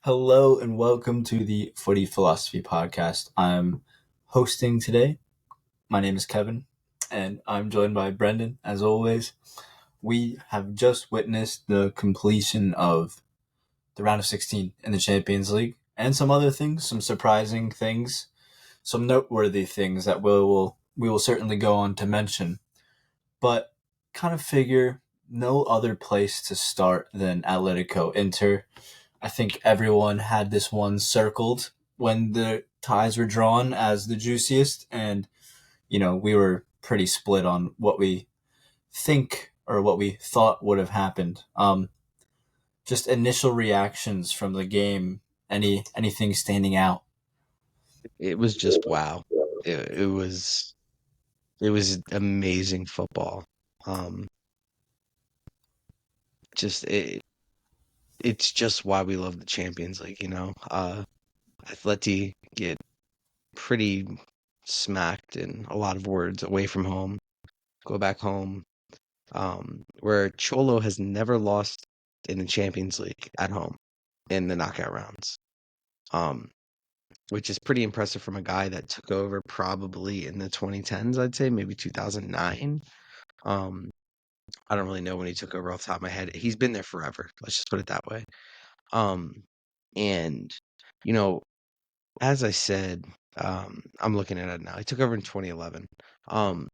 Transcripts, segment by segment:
Hello and welcome to the Footy Philosophy Podcast. I'm hosting today. My name is Kevin, and I'm joined by Brendan, as always. We have just witnessed the completion of the round of 16 in the Champions League, and some other things, some surprising things, some noteworthy things that we will certainly go on to mention. But kind of figure no other place to start than Atletico Inter. I think everyone had this one circled when the ties were drawn as the juiciest, and we were pretty split on what we think or what we thought would have happened. Just initial reactions from the game. Anything standing out? It was just wow. It was amazing football. Um, just it's just why we love the Champions League. Atleti get pretty smacked in a lot of words away from home, go back home. Where Cholo has never lost in the Champions League at home in the knockout rounds. Um, which is pretty impressive from a guy that took over probably in the 2010s, I'd say, maybe 2009. Um, I don't really know when he took over off the top of my head. He's been there forever. Let's just put it that way. Um, and you know, as I said, I'm looking at it now. He took over in 2011. Um,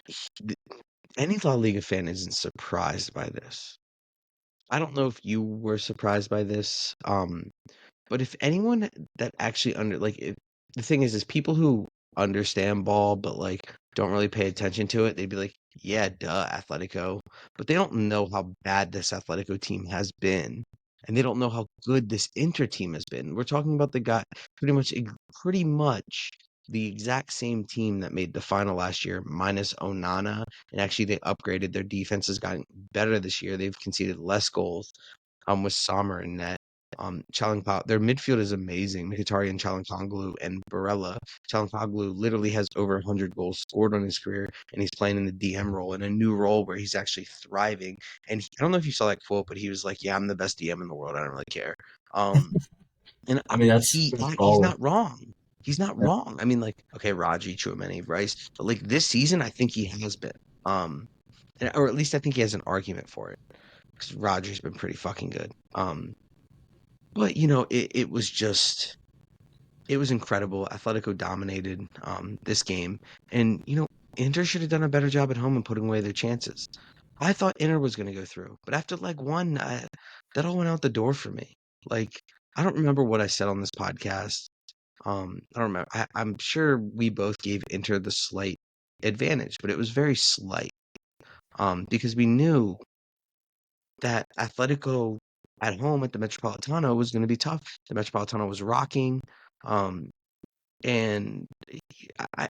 th- any La Liga fan isn't surprised by this. I don't know if you were surprised by this. But if anyone that actually the thing is people who understand ball but like don't really pay attention to it, they'd be like, yeah, duh, Atletico. But they don't know how bad this Atletico team has been, and they don't know how good this Inter team has been. We're talking about the guy pretty much the exact same team that made the final last year, minus Onana, and actually they upgraded their defense has gotten better this year. They've conceded less goals with Sommer and net. Their midfield is amazing. Mkhitaryan, Çalhanoğlu, and Barella. Çalhanoğlu literally has over 100 goals scored on his career, and he's playing in the DM role, in a new role where he's actually thriving. And I don't know if you saw that quote, but he was like, "Yeah, I'm the best DM in the world. I don't really care." Um, and I mean, that's he's baller. not wrong. He's not wrong. I mean, like, okay, Raji, Chouameni, Rice, but like this season, I think he has been. Or at least I think he has an argument for it because Rodri's been pretty fucking good. But it was incredible. Atletico dominated this game, and Inter should have done a better job at home in putting away their chances. I thought Inter was going to go through, but after leg one, that all went out the door for me. Like, I don't remember what I said on this podcast. I don't remember. I'm sure we both gave Inter the slight advantage, but it was very slight. Because we knew that Atletico at home at the Metropolitano was going to be tough. The Metropolitano was rocking, um, and I,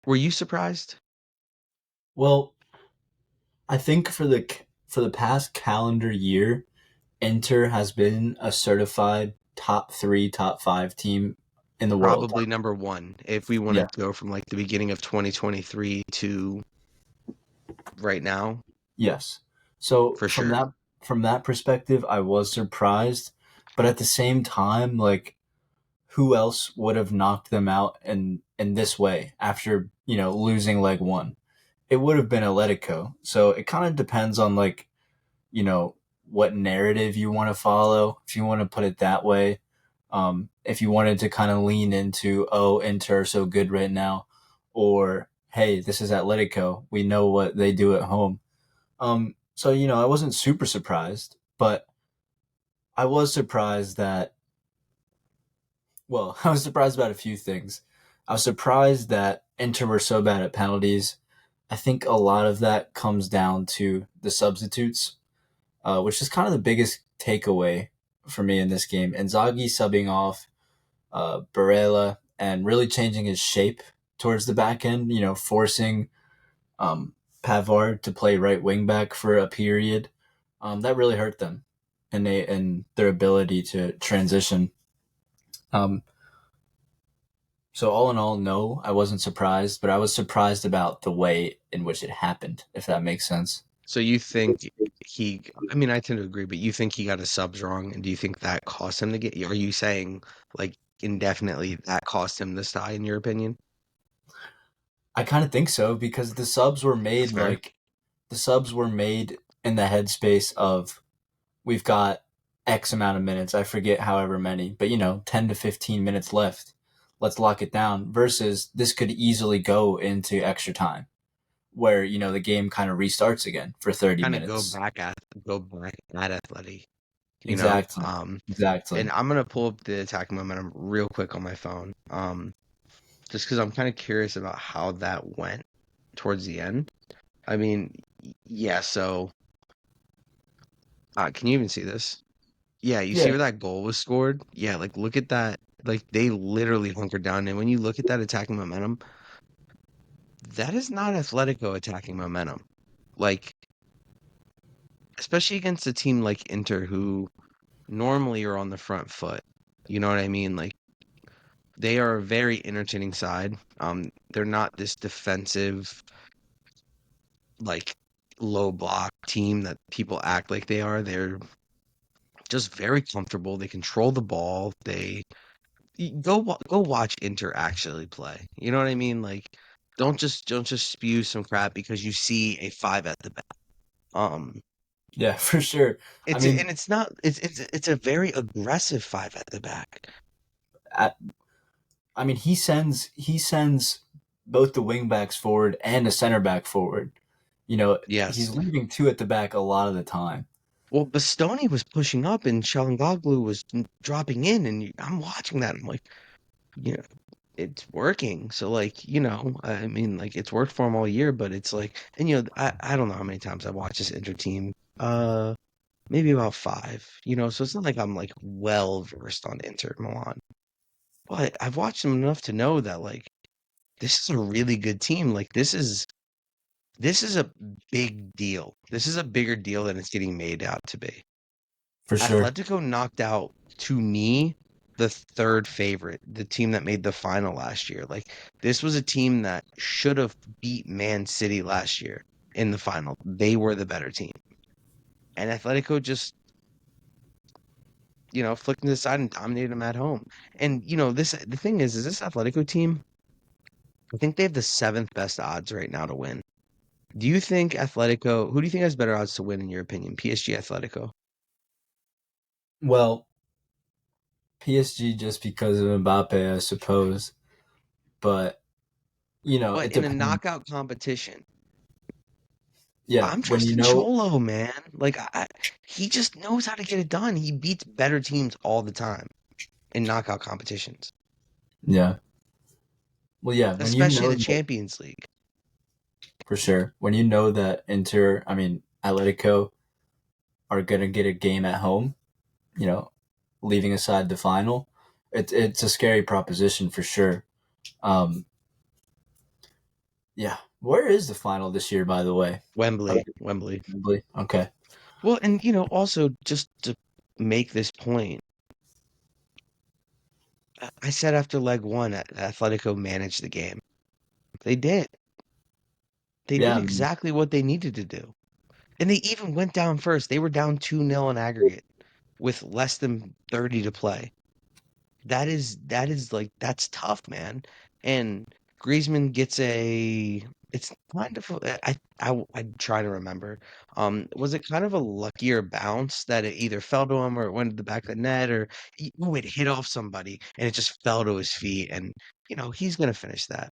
were you surprised? Well, I think for the past calendar year, Inter has been a certified top three, top five team in the world. Probably number one if we Yeah. wanted to go from like the beginning of 2023 to right now, Yes. So for from sure. that perspective, I was surprised, but at the same time, like who else would have knocked them out in this way after losing leg one? It would have been Atletico. So it kind of depends on like you know what narrative you want to follow, if you want to put it that way. If you wanted to kind of lean into, oh, Inter are so good right now, or hey, this is Atletico, we know what they do at home. So I wasn't super surprised, but I was surprised that, well, I was surprised about a few things. I was surprised that Inter were so bad at penalties. I think a lot of that comes down to the substitutes, which is kind of the biggest takeaway for me in this game. Inzaghi subbing off Barella and really changing his shape towards the back end, forcing um, Pavard to play right wing back for a period. That really hurt them and their ability to transition. Um, so all in all, no, I wasn't surprised, but I was surprised about the way in which it happened, if that makes sense. So you think I mean, I tend to agree, but you think he got his subs wrong, and do you think that cost him the game? Are you saying, like, indefinitely that cost him this tie, in your opinion? I kind of think so because That's fair. the subs were made in the headspace of we've got X amount of minutes. I forget however many, but 10 to 15 minutes left. Let's lock it down. Versus this could easily go into extra time where, the game kind of restarts again for 30 Kinda minutes. go back at Atleti, you know? Exactly. Exactly. And I'm gonna pull up the attacking momentum real quick on my phone, just because 'cause I'm kinda curious about how that went towards the end. I mean, yeah, so, can you even see this? Yeah, you see Yeah, where that goal was scored? Yeah, like, look at that. Like, they literally hunkered down, and when you look at that attacking momentum, that is not Atletico attacking momentum. Like, especially against a team like Inter, who normally are on the front foot. You know what I mean? Like, they are a very entertaining side. They're not this defensive, like, low block team that people act like they are. They're just very comfortable. They control the ball. Go watch Inter actually play. You know what I mean? Like, don't just spew some crap because you see a five at the back. Um, yeah, for sure. I and mean, it's not it's a very aggressive five at the back. at, I mean, he sends both the wing backs forward and a center back forward. He's Yes. leaving two at the back a lot of the time. Well, Bastoni was pushing up and Çalhanoğlu was dropping in, and I'm watching that. I'm like, you know, it's working. So, like, I mean, like, it's worked for him all year, but it's like, and I don't know how many times I watched this Inter team. Maybe about five. So it's not like I'm like well versed on Inter Milan, but I've watched them enough to know that, like, this is a really good team. Like, this is a big deal. This is a bigger deal than it's getting made out to be. For sure. Atletico knocked out, to me, the third favorite, the team that made the final last year. Like, this was a team that should have beat Man City last year in the final. They were the better team. And Atletico just, flicked to the side and dominated them at home. And, the thing is this Atletico team, I think they have the seventh best odds right now to win. Who do you think has better odds to win in your opinion? PSG, Atletico? Well, PSG just because of Mbappe, I suppose. But, But it in a depends. knockout competition, Yeah, I'm when trusting Cholo, man. Like, he just knows how to get it done. He beats better teams all the time in knockout competitions, yeah. Well, yeah, when you especially know the that, Champions League. for sure. When you know that Atletico are going to get a game at home, you know, leaving aside the final, it's a scary proposition for sure. Um, yeah. Where is the final this year, by the way? Wembley, Wembley. Wembley. Okay. Well, and also just to make this point, I said after leg one, Atletico managed the game. They did. They did Yeah. exactly what they needed to do. And they even went down first. They were down 2-0 in aggregate with less than 30 to play. That is like that's tough, man. And Griezmann gets it's kind of I'm trying to remember. Was it kind of a luckier bounce that it either fell to him or it went to the back of the net or it hit off somebody and it just fell to his feet and he's gonna finish that.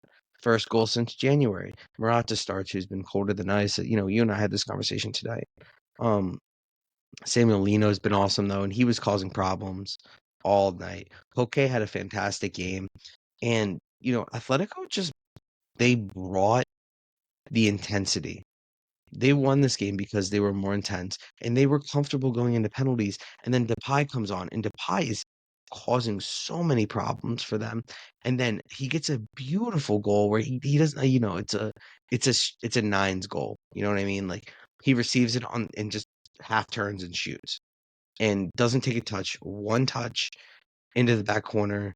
First goal since January. Morata starts, who's been colder than ice. You and I had this conversation tonight. Um, Samuel Lino's been awesome though, and he was causing problems all night. Koke had a fantastic game, and Atletico just they brought the intensity. They won this game because they were more intense and they were comfortable going into penalties. And then Depay comes on, and Depay is causing so many problems for them. And then he gets a beautiful goal where he doesn't, it's a nines goal. You know what I mean? Like he receives it on and just half turns and shoots and doesn't take a touch, one touch into the back corner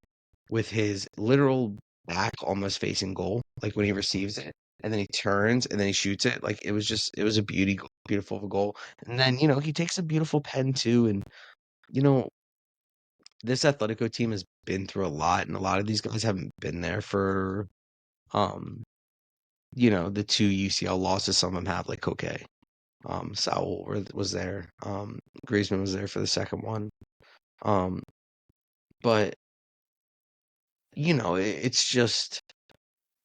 with his literal back almost facing goal, like when he receives it. and then he turns and then he shoots it. Like it was a beautiful goal. And then, he takes a beautiful pen too. And, you know, this Atletico team has been through a lot, and a lot of these guys haven't been there for, um, the two UCL losses. Some of them have, like Koke. Saul was there. Griezmann was there for the second one. Um, but it's just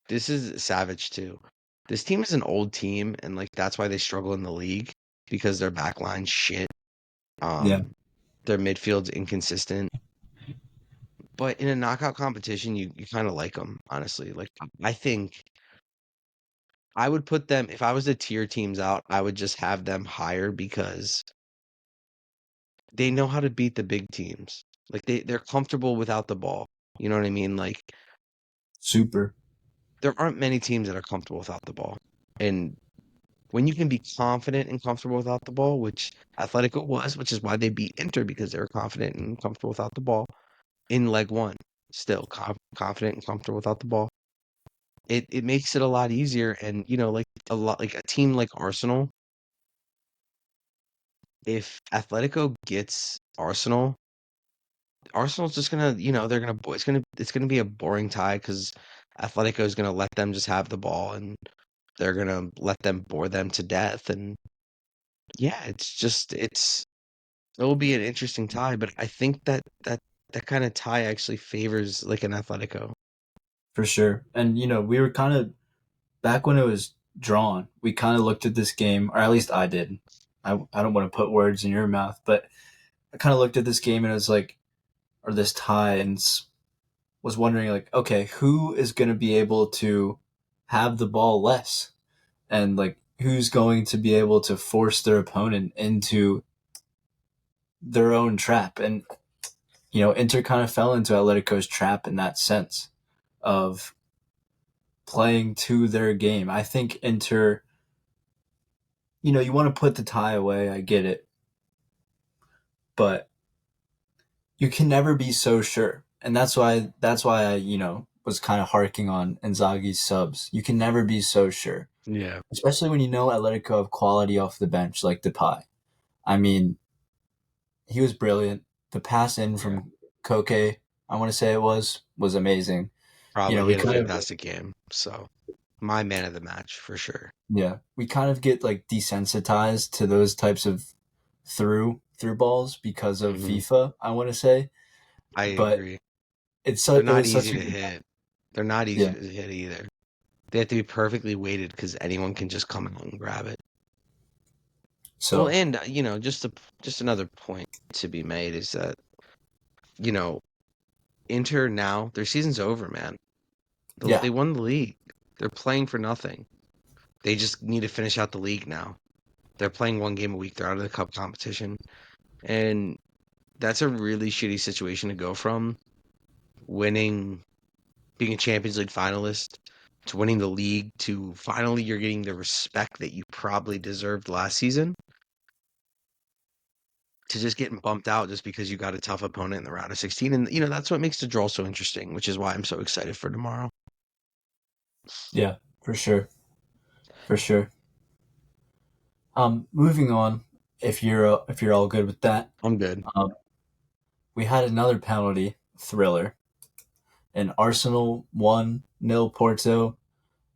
this is savage too. This team is an old team, and like that's why they struggle in the league because their backline shit. Yeah, Um, their midfield's inconsistent. But in a knockout competition, you kind of like them, honestly. Like I think I would put them if I was to tier teams out, I would just have them higher because they know how to beat the big teams. Like they're comfortable without the ball. You know what I mean? Like super. there aren't many teams that are comfortable without the ball. And when you can be confident and comfortable without the ball, which Atletico was, which is why they beat Inter because they were confident and comfortable without the ball in leg one, still confident and comfortable without the ball. It makes it a lot easier. And like a team like Arsenal, if Atletico gets Arsenal's just gonna, they're gonna it's gonna be a boring tie because Atletico is gonna let them just have the ball and they're gonna let them bore them to death. And yeah, it'll be an interesting tie, but I think that kind of tie actually favors like an Atletico. For sure. And we were kind of back when it was drawn. We kind of looked at this game, or at least I did. I don't want to put words in your mouth, but I kind of looked at this game and it was like, or this tie, and was wondering like, okay, who is going to be able to have the ball less, and like who's going to be able to force their opponent into their own trap. And Inter kind of fell into Atletico's trap in that sense of playing to their game. I think Inter, you want to put the tie away, I get it, but you can never be so sure. And that's why I, was kind of harking on Inzaghi's subs. You can never be so sure, Yeah, especially when Atletico have quality off the bench like Depay. I mean, he was brilliant. The pass in yeah. from Koke, I want to say was amazing. Probably he We had a kind of fantastic game. So my man of the match for sure. we kind of get like desensitized to those types of through balls because of Hmm. FIFA, I want to say. I But agree. It it not was such easy a to good hit. They're not easy yeah. to hit either. They have to be perfectly weighted because anyone can just come out and grab it. Well, So and just another point to be made is that you know Inter now their season's over, man. yeah, They won the league. They're playing for nothing. They just need to finish out the league now. They're playing one game a week. They're out of the cup competition, and that's a really shitty situation to go from winning, being a Champions League finalist, to winning the league, to finally you're getting the respect that you probably deserved last season, to just getting bumped out just because you got a tough opponent in the round of 16. And that's what makes the draw so interesting, which is why I'm so excited for tomorrow. yeah, for sure, for sure. Moving on, if you're all good with that, I'm good. um, we had another penalty thriller, and Arsenal 1-0 Porto.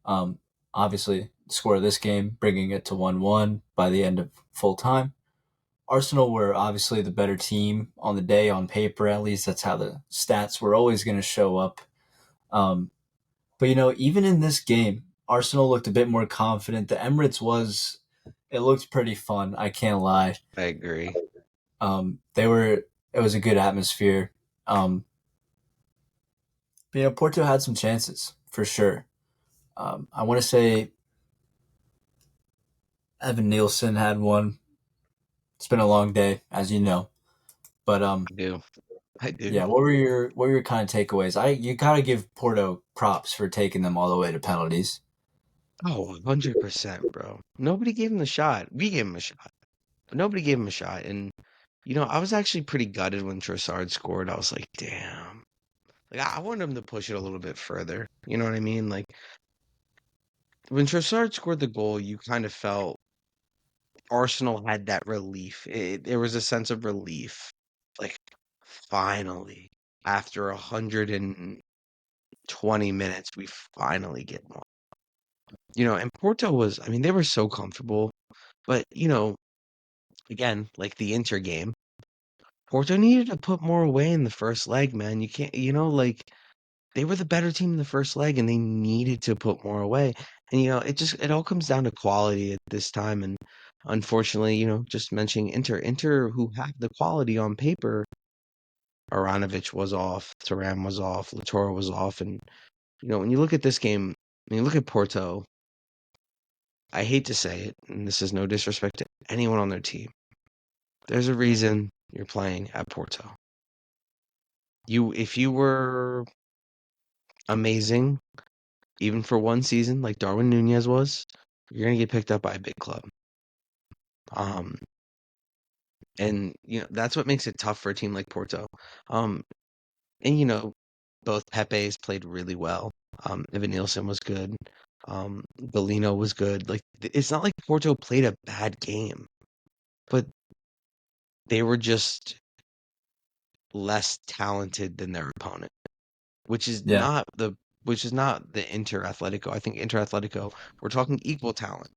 Um, Obviously, score of this game, bringing it to 1-1 by the end of full time. Arsenal were obviously the better team on the day, on paper at least. That's how the stats were always going to show up. Um, but even in this game, Arsenal looked a bit more confident. The Emirates it looked pretty fun. I can't lie. I agree. It was a good atmosphere. Um, but Porto had some chances for sure. I want to say Evan Nielsen had one. It's been a long day, as you know. But I do. I do. yeah, what were your kind of takeaways? You gotta give Porto props for taking them all the way to penalties. Oh, 100%, bro. Nobody gave him the shot. We gave him a shot, but nobody gave him a shot. And, I was actually pretty gutted when Trossard scored. I was like, damn. Like, I wanted him to push it a little bit further. You know what I mean? Like, when Trossard scored the goal, you kind of felt Arsenal had that relief. There was a sense of relief. Like, finally, after 120 minutes, we finally get one. And Porto was, I mean, they were so comfortable. But, again, like the Inter game, Porto needed to put more away in the first leg, man. You can't, like they were the better team in the first leg and they needed to put more away. And it all comes down to quality at this time. And unfortunately, just mentioning Inter who have the quality on paper, Aranovic was off, Thuram was off, Latour was off. And when you look at this game, when you look at Porto, I hate to say it, and this is no disrespect to anyone on their team. There's a reason you're playing at Porto. If you were amazing, even for one season, like Darwin Nunez was, you're gonna get picked up by a big club. And that's what makes it tough for a team like Porto. Um, and both Pepe's played really well. Evan Nielsen was good. Bellino was good. Like it's not like Porto played a bad game, but they were just less talented than their opponent, which is Yeah. not the Inter Atletico. I think Inter Atletico, we're talking equal talent.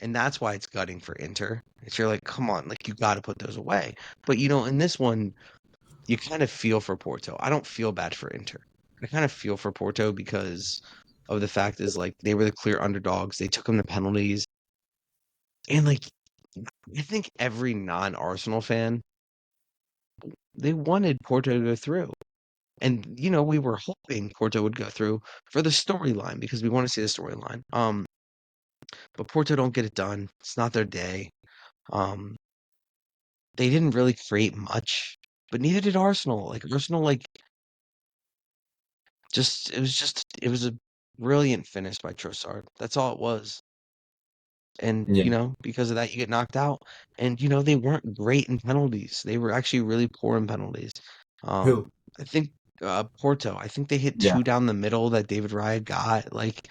And that's why it's gutting for Inter. It's you're like, come on, like you got to put those away. But in this one, you kind of feel for Porto. I don't feel bad for Inter. I kind of feel for Porto because of the fact is like they were the clear underdogs. They took them to penalties, and like I think every non-Arsenal fan they wanted Porto to go through. And we were hoping Porto would go through for the storyline because we want to see the storyline. But Porto don't get it done. It's not their day. Um, they didn't really create much, but neither did Arsenal. Like Arsenal, like it was a brilliant finish by Trossard. That's all it was. And Yeah. because of that, you get knocked out. And they weren't great in penalties. They were actually really poor in penalties. Um, Who? I think Porto. I think they hit Yeah. two down the middle that David Raya got. Like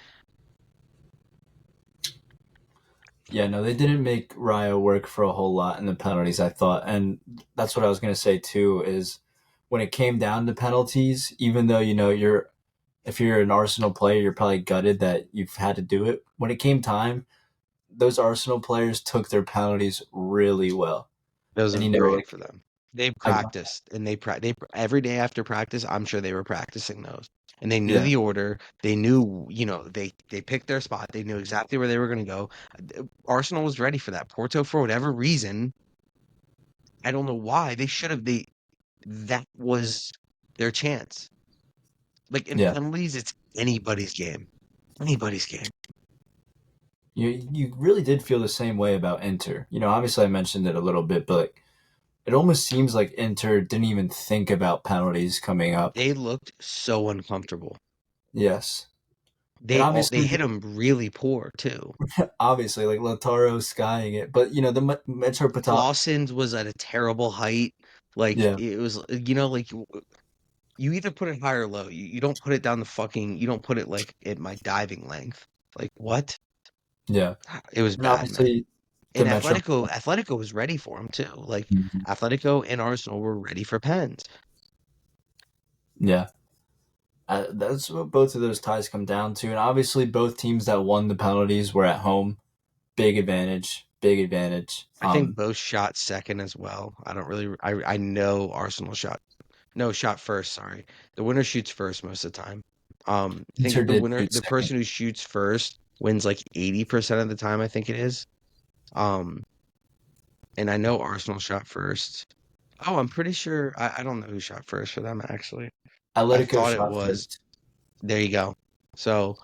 Yeah, no, they didn't make Raya work for a whole lot in the penalties, I thought. And that's what I was going to say too is when it came down to penalties, even though, if you're an Arsenal player, you're probably gutted that you've had to do it. When it came time, those Arsenal players took their penalties really well. it was a And, great for them. They I, practiced and every day after practice. I'm sure they were practicing those, and they knew yeah, the order. They knew, they picked their spot. They knew exactly where they were going to go. Arsenal was ready for that. Porto, for whatever reason, I don't know why they should have. That was their chance. Like in yeah. penalties, it's anybody's game. Anybody's game. You really did feel the same way about Inter. Obviously I mentioned it a little bit, but like, it almost seems like Inter didn't even think about penalties coming up. They looked so uncomfortable. Yes. And They obviously, hit them really poor too. obviously, like Lautaro skying it, but the Metropolitan, Clausen's was at a terrible height. Like yeah, it was, like you either put it high or low. You don't put it down the fucking. You don't put it like at my diving length. Like what? yeah, It was and bad, man. obviously the And Metro, Atletico was ready for him too. Like Mhm. Atletico and Arsenal were ready for pens. Yeah, that's what both of those ties come down to, and obviously both teams that won the penalties were at home. Big advantage, big advantage. I think both shot second as well. I don't really. I know Arsenal shot. No, shot first. Sorry, the winner shoots first most of the time. I Inter think did shoot the second. person who shoots first wins like 80% of the time. I think it is. Um, and I know Arsenal shot first. Oh, I'm pretty sure. I don't know who shot first for them actually. I Atletico thought it shot was. first. There you go. So,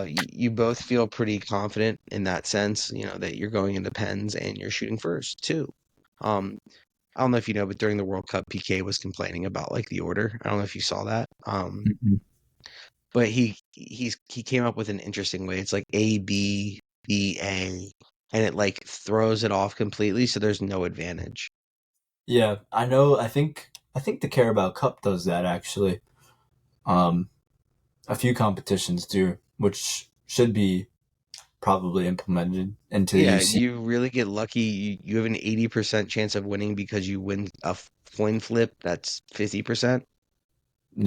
you both feel pretty confident in that sense. That you're going into pens and you're shooting first too. Um, I don't know if you know, but during the World Cup, PK was complaining about like the order. I don't know if you saw that. Mhm. But he came up with an interesting way. It's like A B B A, and it like throws it off completely, so there's no advantage. Yeah, I know. I think the Carabao Cup does that actually. Um, a few competitions do, which should be probably implemented into the Yeah, UC. you really get lucky. You have an 80% chance of winning because you win a coin flip that's 50%.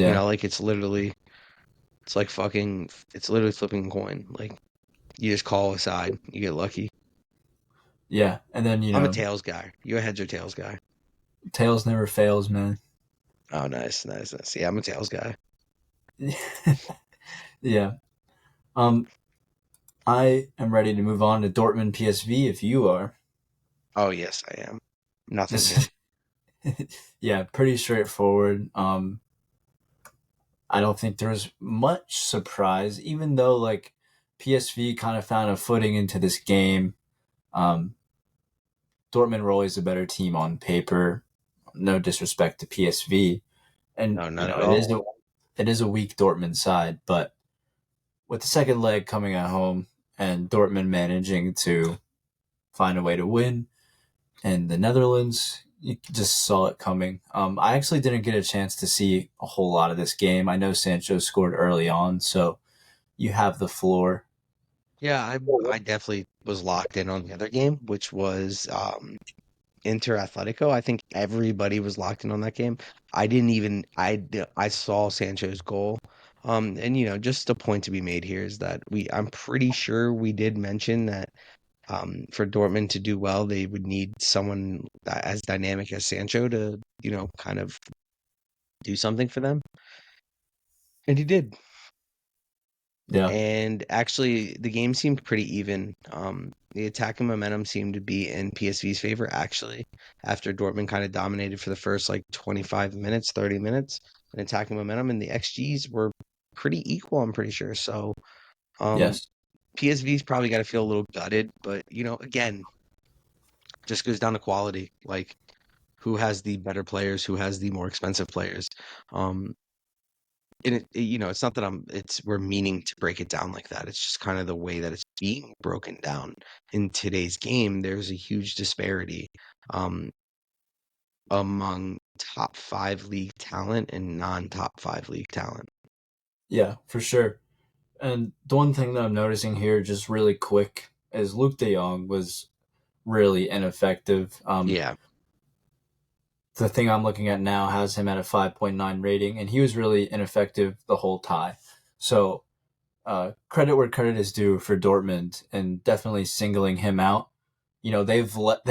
You Yeah, know, like it's like fucking, it's literally flipping a coin. Like you just call a side, you get lucky. yeah, and then I'm a tails guy. You a heads or tails guy? tails never fails, man. Oh, nice, nice, nice. Yeah, I'm a tails guy. Yeah. Um, I am ready to move on to Dortmund PSV if you are. Oh, yes, I am. Nothing here. This, yeah, pretty straightforward. I don't think there's much surprise, even though like PSV kind of found a footing into this game. Um, Dortmund were always a better team on paper. No disrespect to PSV, and No, you not know at all. it is a weak Dortmund side, but with the second leg coming at home and Dortmund managing to find a way to win in the Netherlands, you just saw it coming. I actually didn't get a chance to see a whole lot of this game. I know Sancho scored early on, so you have the floor. Yeah, I definitely was locked in on the other game, which was Inter Atletico. I think everybody was locked in on that game. I didn't even I saw Sancho's goal. And just a point to be made here is that I'm pretty sure we did mention that for Dortmund to do well, they would need someone as dynamic as Sancho to, kind of do something for them. And he did. Yeah, And actually, the game seemed pretty even. The attacking momentum seemed to be in PSV's favor, actually, after Dortmund kind of dominated for the first like 25 minutes, 30 minutes, and attacking momentum, and the XGs were pretty equal, I'm pretty sure. So, um, yes, PSV's probably got to feel a little gutted, but, again, just goes down to quality. Like, who has the better players, who has the more expensive players. Um, and it's not that we're meaning to break it down like that. It's just kind of the way that it's being broken down in today's game. There's a huge disparity um, among top five league talent and non-top five league talent. yeah, for sure. And the one thing that I'm noticing here, just really quick, is Luke De Jong was really ineffective. Yeah. The thing I'm looking at now has him at a 5.9 rating, and he was really ineffective the whole tie. So credit where credit is due for Dortmund, and definitely singling him out. You know, they let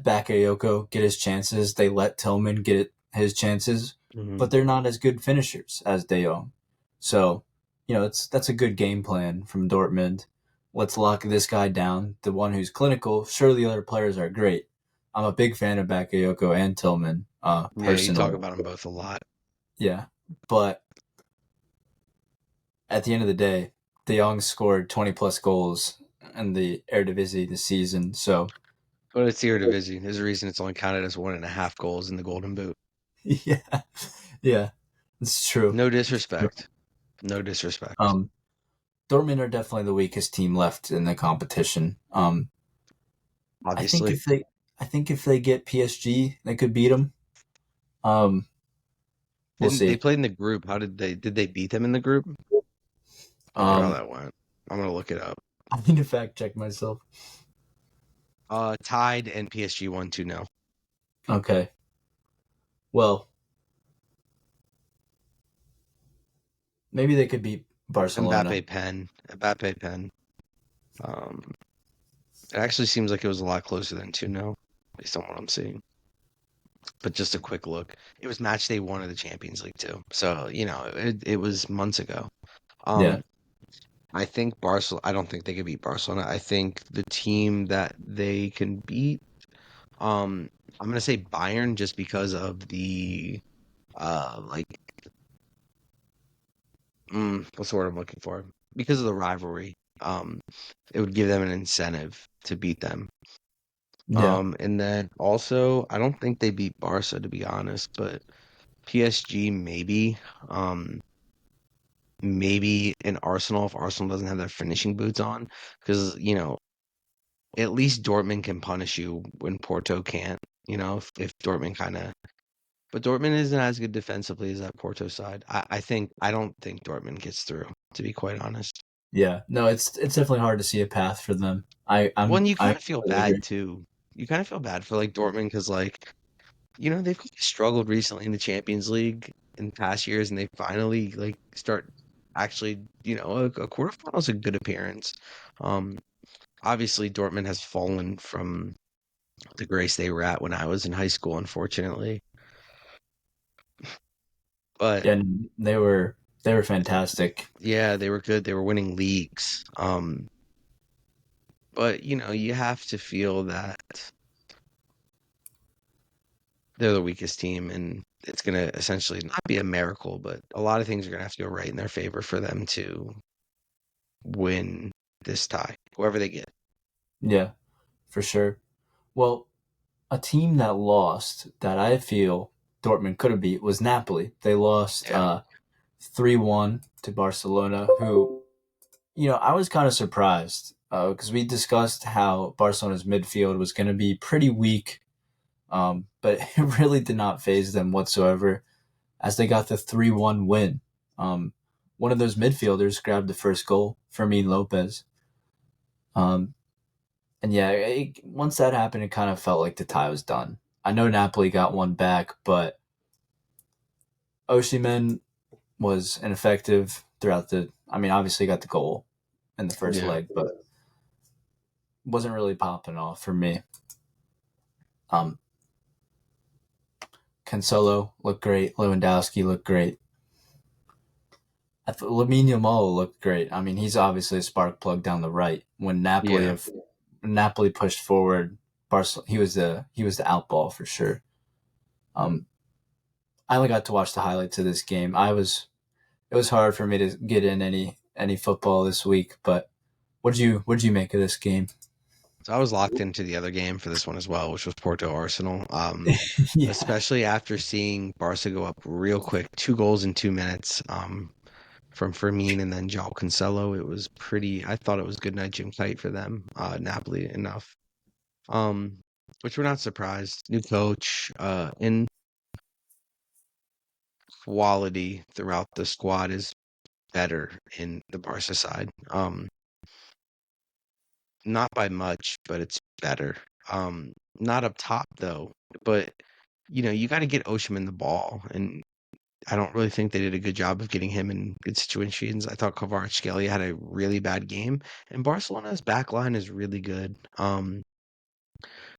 Bakayoko get his chances. They let Tillman get his chances, Hmm. but they're not as good finishers as De Jong. So, that's a good game plan from Dortmund. Let's lock this guy down, the one who's clinical. Sure, the other players are great. I'm a big fan of Bakayoko and Tillman, Yeah, you talk personally. about them both a lot. Yeah, but at the end of the day, De Jong scored 20 plus goals in the Eredivisie this season. So, But it's the Eredivisie. There's a reason it's only counted as 1.5 goals in the Golden Boot. yeah, yeah, it's true. No It's true. disrespect. No disrespect. Um, Dortmund are definitely the weakest team left in the competition. I think Obviously. if they get PSG, they could beat them. Um, we'll Didn't they see. played in the group? How did they beat them in the group? I wonder how Um, that went. I'm gonna look it up. I need to fact check myself. Tied and PSG won 2-0. Okay. Well, maybe they could beat Barcelona. Mbappe pen. Um, it actually seems like it was a lot closer than 2-0, based on what I'm seeing. But just a quick look. It was match day one of the Champions League too. So, it was months ago. Yeah, Um, I think Barcelona, I don't think they could beat Barcelona. I think the team that they can beat, um, I'm gonna say Bayern just because of the like what's the word I'm looking for? Because of the rivalry. It would give them an incentive to beat them. yeah, And then also, I don't think they beat Barca to be honest, but PSG maybe. Um, maybe in Arsenal if Arsenal doesn't have their finishing boots on, because at least Dortmund can punish you when Porto can't. If Dortmund kind of, but Dortmund isn't as good defensively as that Porto side. I don't think Dortmund gets through, to be quite honest. Yeah, no, it's definitely hard to see a path for them. Well, and you I kind of feel totally agree. bad too. You kind of feel bad for like Dortmund because they've struggled recently in the Champions League in past years, and they finally like start actually, a quarterfinal is a good appearance. Um, Obviously Dortmund has fallen from the grace they were at when I was in high school, unfortunately. But Yeah, and they were fantastic. yeah, they were good. They were winning leagues. But you have to feel that they're the weakest team, and it's gonna essentially not be a miracle, but a lot of things are gonna have to go right in their favor for them to win this tie, whoever they get. Yeah, for sure. Well, a team that lost that I feel Dortmund could have beat was Napoli. They lost Yeah, 3-1 to Barcelona, who, I was kind of surprised because we discussed how Barcelona's midfield was going to be pretty weak, but it really did not phase them whatsoever as they got the 3-1 win. Um, One of those midfielders grabbed the first goal, Fermin Lopez. Um, and yeah, once that happened, it kind of felt like the tie was done. I know Napoli got one back, but Osimhen was ineffective throughout the. I mean, obviously got the goal in the first yeah. leg, but wasn't really popping off for me. Um, Cancelo looked great. Lewandowski looked great. I thought Lamine Yamal looked great. I mean, he's obviously a spark plug down the right. Yeah. When Napoli pushed forward, he was the outball for sure. Um, I only got to watch the highlights of this game. It was hard for me to get in any football this week. But what did you make of this game? So I was locked into the other game for this one as well, which was Porto Arsenal. Yeah, Especially after seeing Barca go up real quick, 2 goals in 2 minutes, from Fermin and then João Cancelo. It was pretty. I thought it was good night Jim Kite for them. Napoli enough. Um, which we're not surprised. New coach, in quality throughout the squad is better in the Barca side. Not by much, but it's better. Not up top though, but you got to get Osimhen the ball, and I don't really think they did a good job of getting him in good situations. I thought Kvaratskhelia had a really bad game, and Barcelona's back line is really good.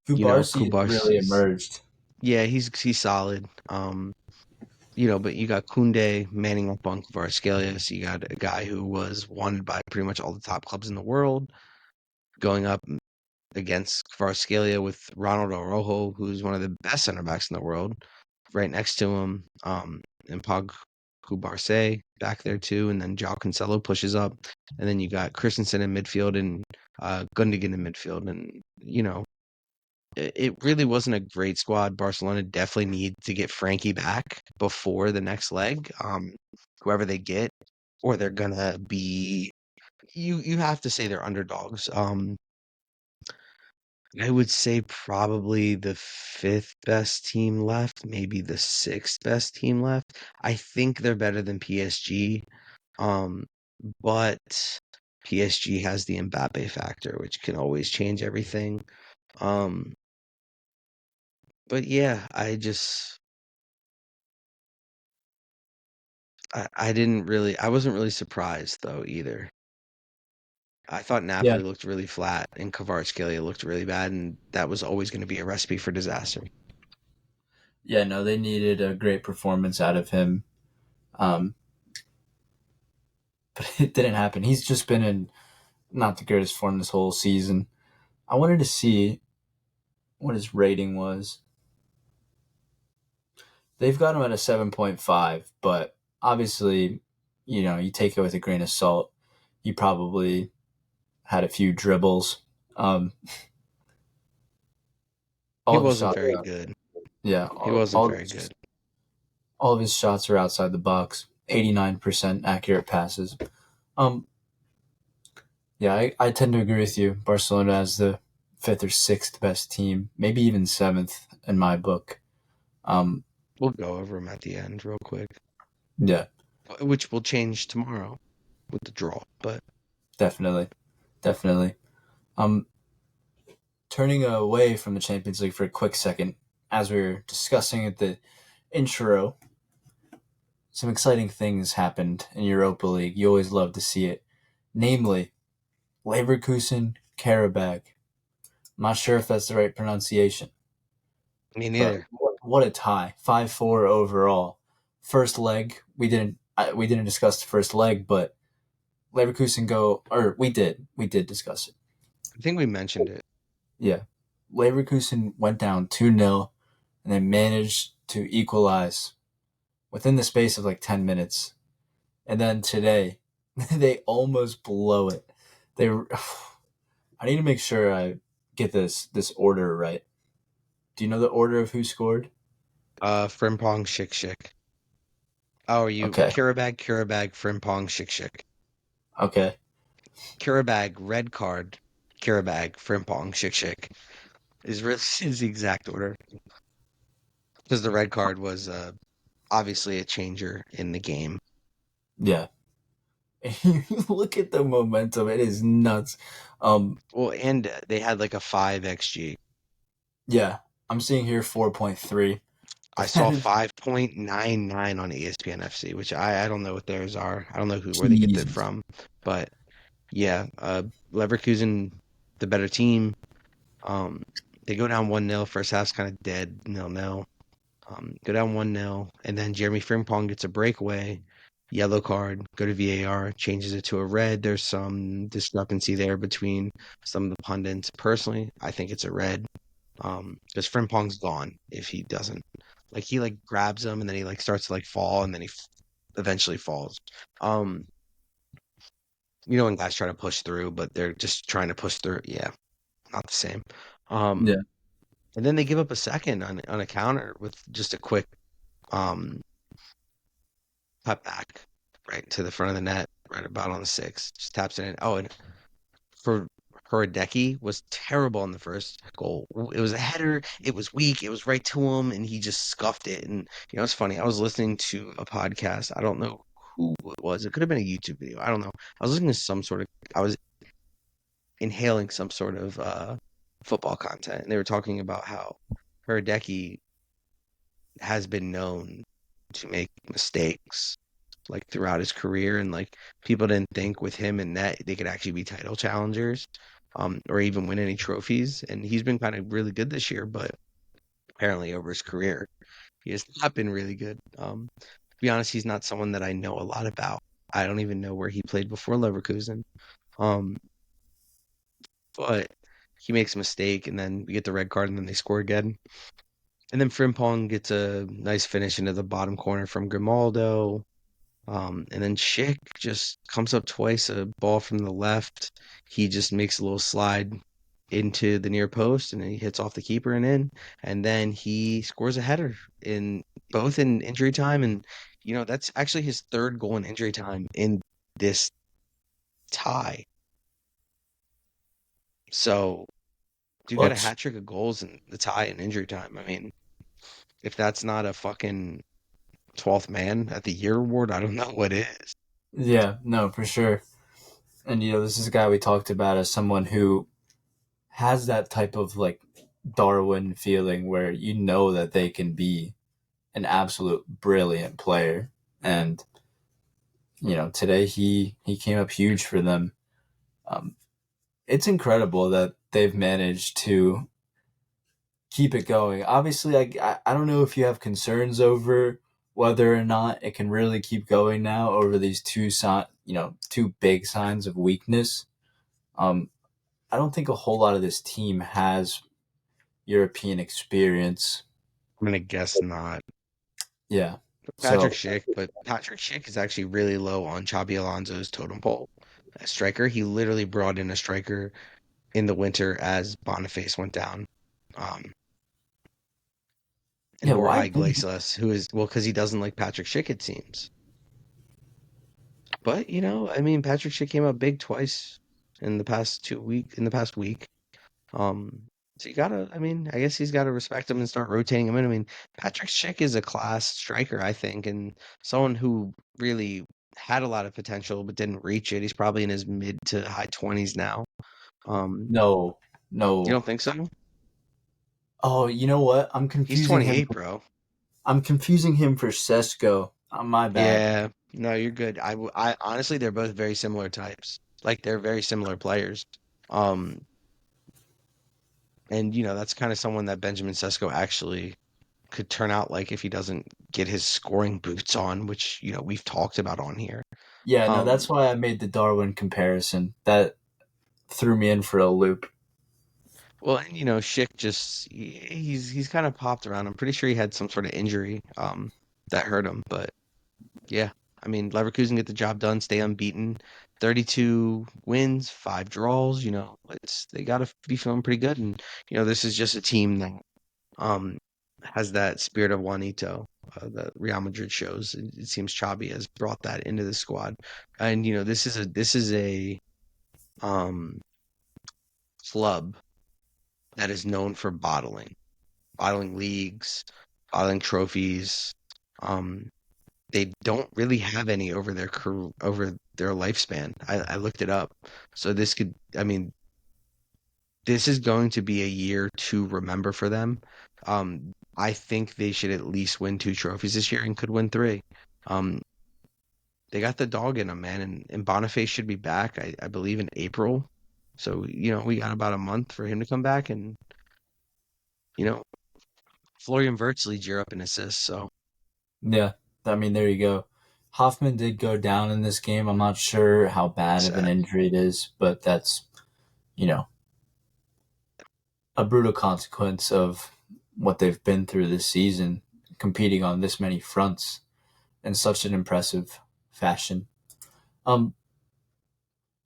Kubarsi really Kubarsi's emerged. yeah, he's solid. But you got Kunde manning up on Kvaratskhelia, so you got a guy who was wanted by pretty much all the top clubs in the world going up against Kvaratskhelia with Ronald Araujo, who's one of the best center backs in the world, right next to him. And Pog Kubarse back there too, and then João Cancelo pushes up, and then you got Christensen in midfield and Gundogan in midfield, and it really wasn't a great squad. Barcelona definitely need to get Frankie back before the next leg. Whoever they get, or they're gonna be. You have to say they're underdogs. I would say probably the fifth best team left, maybe the sixth best team left. I think they're better than PSG, um, but PSG has the Mbappe factor, which can always change everything. Um, but yeah, I wasn't really surprised though either. I thought Yeah, Napoli looked really flat and Kvaratskhelia looked really bad, and that was always going to be a recipe for disaster. yeah. No, they needed a great performance out of him, um, but it didn't happen. He's just been in not the greatest form this whole season. I wanted to see what his rating was. They've got him at a 7.5, but obviously, you take it with a grain of salt. He probably had a few dribbles. Um, He all of his wasn't shots, very good. yeah, He wasn't very good. all of his shots are outside the box. 89% accurate passes. Um, yeah, I tend to agree with you. Barcelona as the fifth or sixth best team, maybe even seventh in my book. Um, We'll go over him at the end real quick, yeah, which will change tomorrow with the draw. But definitely, definitely. Um, Turning away from the Champions League for a quick second, as we were discussing at the intro, some exciting things happened in Europa League. You always love to see it. Namely, Leverkusen Karabag. I'm not sure if that's the right pronunciation, Me but neither. what a tie. 5-4 overall. First leg, we didn't discuss the first leg, but Leverkusen go, or we did discuss it. I think we mentioned it. Yeah. Leverkusen went down 2-0 and they managed to equalize within the space of like 10 minutes. And then today, they almost blow it. They I need to make sure I get this order right. Do you know the order of who scored? Frimpong Shik Shik. Oh, are you Okay. Kirabag, Frimpong Shik Shik. Okay. Kirabag, red card, Kirabag, Frimpong Shik Shik is really is the exact order. Because the red card was obviously a changer in the game. Yeah. Look at the momentum. It is nuts. Well, and they had like a 5 XG. Yeah. I'm seeing here 4.3. I saw 5.99 on ESPN FC, which I don't know what theirs are. I don't know where they get that Jesus. from. But yeah, Leverkusen, the better team. Um, they go down 1-0. First half's kind of dead, 0-0. Go down 1-0, and then Jeremy Frimpong gets a breakaway, yellow card, go to VAR, changes it to a red. There's some discrepancy there between some of the pundits. Personally, I think it's a red. Because Frimpong's gone if he doesn't. Like he like grabs him and then he like starts to like fall and then he eventually falls. Um, when guys try to push through, but they're just trying to push through. Yeah, not the same. Um, Yeah. and then they give up a second on a counter with just a quick um cut back right to the front of the net, right about on the 6. Just taps it in. Oh, and for Hradecki was terrible in the first goal. It was a header. It was weak. It was right to him, and he just scuffed it. And it's funny. I was listening to a podcast. I don't know who it was. It could have been a YouTube video. I don't know. I was listening to some sort of. I was inhaling some sort of football content, and they were talking about how Hradecki has been known to make mistakes like throughout his career, and like people didn't think with him and that they could actually be title challengers, or even win any trophies. And he's been kind of really good this year, but apparently over his career, he has not been really good. To be honest, he's not someone that I know a lot about. I don't even know where he played before Leverkusen. Um, but he makes a mistake, and then we get the red card, and then they score again. And then Frimpong gets a nice finish into the bottom corner from Grimaldo. And then Schick just comes up twice, a ball from the left. He just makes a little slide into the near post and then he hits off the keeper and in. And then he scores a header in both in injury time. And, that's actually his third goal in injury time in this tie. So, dude got a Clutch. hat trick of goals in the tie in injury time. I mean, if that's not a fucking 12th man at the year award, I don't know what is. Yeah, no, for sure. And this is a guy we talked about as someone who has that type of like Darwin feeling where you know that they can be an absolute brilliant player. And today he came up huge for them. Um, it's incredible that they've managed to keep it going. Obviously, I don't know if you have concerns over whether or not it can really keep going now over these two big signs of weakness. Um, I don't think a whole lot of this team has European experience. I'm gonna guess not. Yeah. Patrick So Schick, but Patrick Schick is actually really low on Xabi Alonso's totem pole. A striker, he literally brought in a striker in the winter as Boniface went down. Um, and yeah, why Jorge didn't he? Iglesias, who is, well, because he doesn't like Patrick Schick, it seems. But, I mean, Patrick Schick came up big twice in the past week. Um, so you gotta, I mean, I guess he's gotta respect him and start rotating him in. I mean, Patrick Schick is a class striker, I think, and someone who really had a lot of potential but didn't reach it. He's probably in his mid to high 20s now. No, You no. don't think so? Oh, you know what? He's 28, bro. I'm confusing him for Sesko. My bad. Yeah, no, you're good. I honestly, they're both very similar types. Like they're very similar players. Um, and that's kind of someone that Benjamin Sesko actually could turn out like if he doesn't get his scoring boots on, which we've talked about on here. Yeah, no, Um, that's why I made the Darwin comparison. That threw me in for a loop. well, and Schick just he's kind of popped around. I'm pretty sure he had some sort of injury that hurt him, but yeah, I mean Leverkusen get the job done, stay unbeaten, 32 wins, 5 draws. They got to be feeling pretty good, and this is just a team that um has that spirit of Juanito that Real Madrid shows. It seems Xabi has brought that into the squad, and this is a um club that is known for bottling leagues, bottling trophies. Um, they don't really have any over their lifespan. I looked it up, so I mean, this is going to be a year to remember for them. I think they should at least win 2 trophies this year and could win three. Um, they got the dog in them, man, and Boniface should be back. I believe in April. So we got about a month for him to come back, and you know Florian Wirtz leads Europe in assists. So Yeah, I mean, there you go. Hoffman did go down in this game. I'm not sure how bad of an sad. injury it is, but that's, you know, a brutal consequence of what they've been through this season, competing on this many fronts in such an impressive fashion. Um,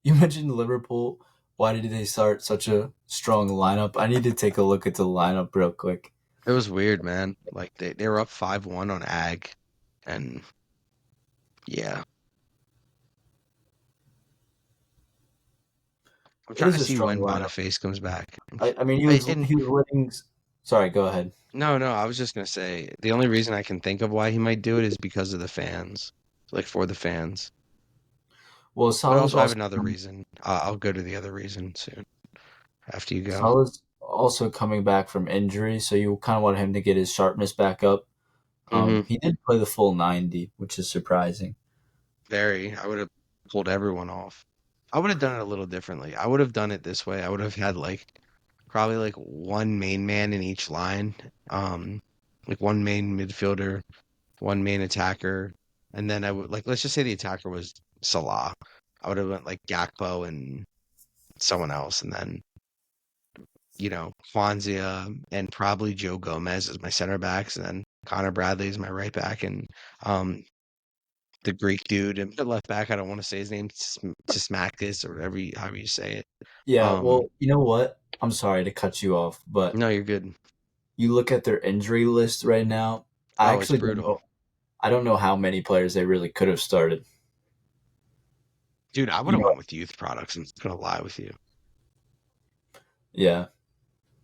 you mentioned Liverpool. Why did they start such a strong lineup? I need to take a look at the lineup real quick. It was weird, man. Like they were up 5-1 on Ag, and yeah, I'm It trying is to a see strong when lineup. Boniface comes back. I mean, And he was winning. Sorry, go ahead. no, I was just gonna say the only reason I can think of why he might do it is because of the fans, like for the fans. Well, But Salah's also, I have also another reason. I'll go to the other reason soon after you go. Salah's also coming back from injury, so you kind of want him to get his sharpness back up. hmm He did play the full 90, which is surprising. Very. I would have pulled everyone off. I would have done it a little differently. I would have done it this way. I would have had like probably like one main man in each line, um, like one main midfielder, one main attacker, and then I would like let's just say the attacker was Salah. I would have went like Gakpo and someone else, and then Kwanzaa and probably Joe Gomez as my center backs, and then Connor Bradley is my right back, and um, the Greek dude and the left back. I don't want to say his name, Tsismakis or however you say it. Yeah, Um, well, you know what? I'm sorry to cut you off, but no, you're good. you look at their injury list right now. I Oh, it's actually don't brutal. know. I don't know how many players they really could have started. Dude, I would You have know, went with youth products. I'm just gonna lie with you. yeah.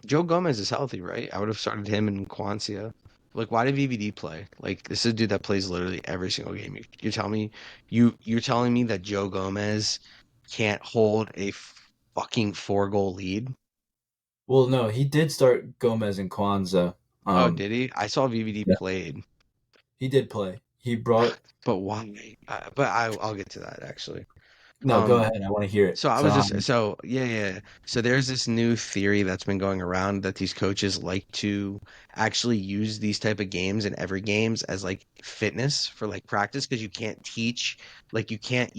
Joe Gomez is healthy, right? I would have started him and Kwanzaa. Like, why did VVD play? Like, this is a dude that plays literally every single game. You're telling me you're telling me that Joe Gomez can't hold a fucking 4-goal lead? Well, no, he did start Gomez and Kwanzaa. Oh, Um, did he? I saw VVD yeah, played, he did play. He brought. but why? But I'll get to that actually. No, go Um, ahead. I want to hear it. So I So, was just so yeah. So there's this new theory that's been going around that these coaches like to actually use these type of games and every games as like fitness for like practice because you can't teach like you can't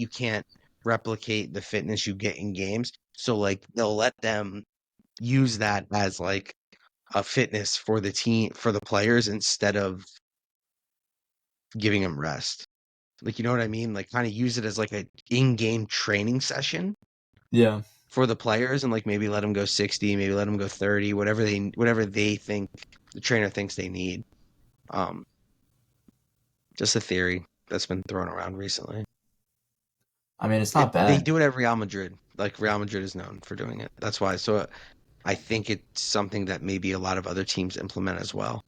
replicate the fitness you get in games. So like they'll let them use that as like a fitness for the team for the players instead of giving them rest. Like you know what I mean? Like kind of use it as like a in-game training session yeah. for the players and like maybe let them go 60, maybe let them go 30, whatever they think the trainer thinks they need. Um, just a theory that's been thrown around recently. I mean, it's not They bad. do it at Real Madrid. Like Real Madrid is known for doing it. That's why. So I think it's something that maybe a lot of other teams implement as well.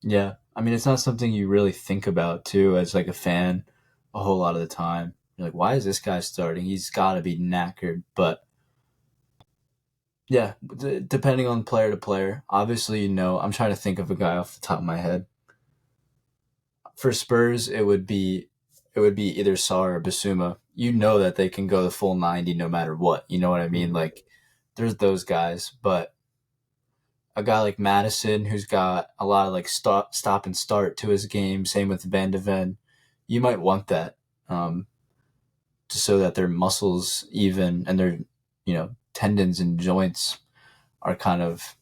Yeah. I mean, it's not something you really think about too as like a fan. a whole lot of the time. You're like, why is this guy starting? He's got to be knackered. But yeah, depending on player to player. Obviously, I'm trying to think of a guy off the top of my head. For Spurs, it would be either Sarr or Basuma. You know that they can go the full 90 no matter what. You know what I mean? Mhm. Like, there's those guys, but a guy like Madison, who's got a lot of like stop and start to his game. Same with Van de Ven. You might want that, um, just so that their muscles even and their tendons and joints are kind of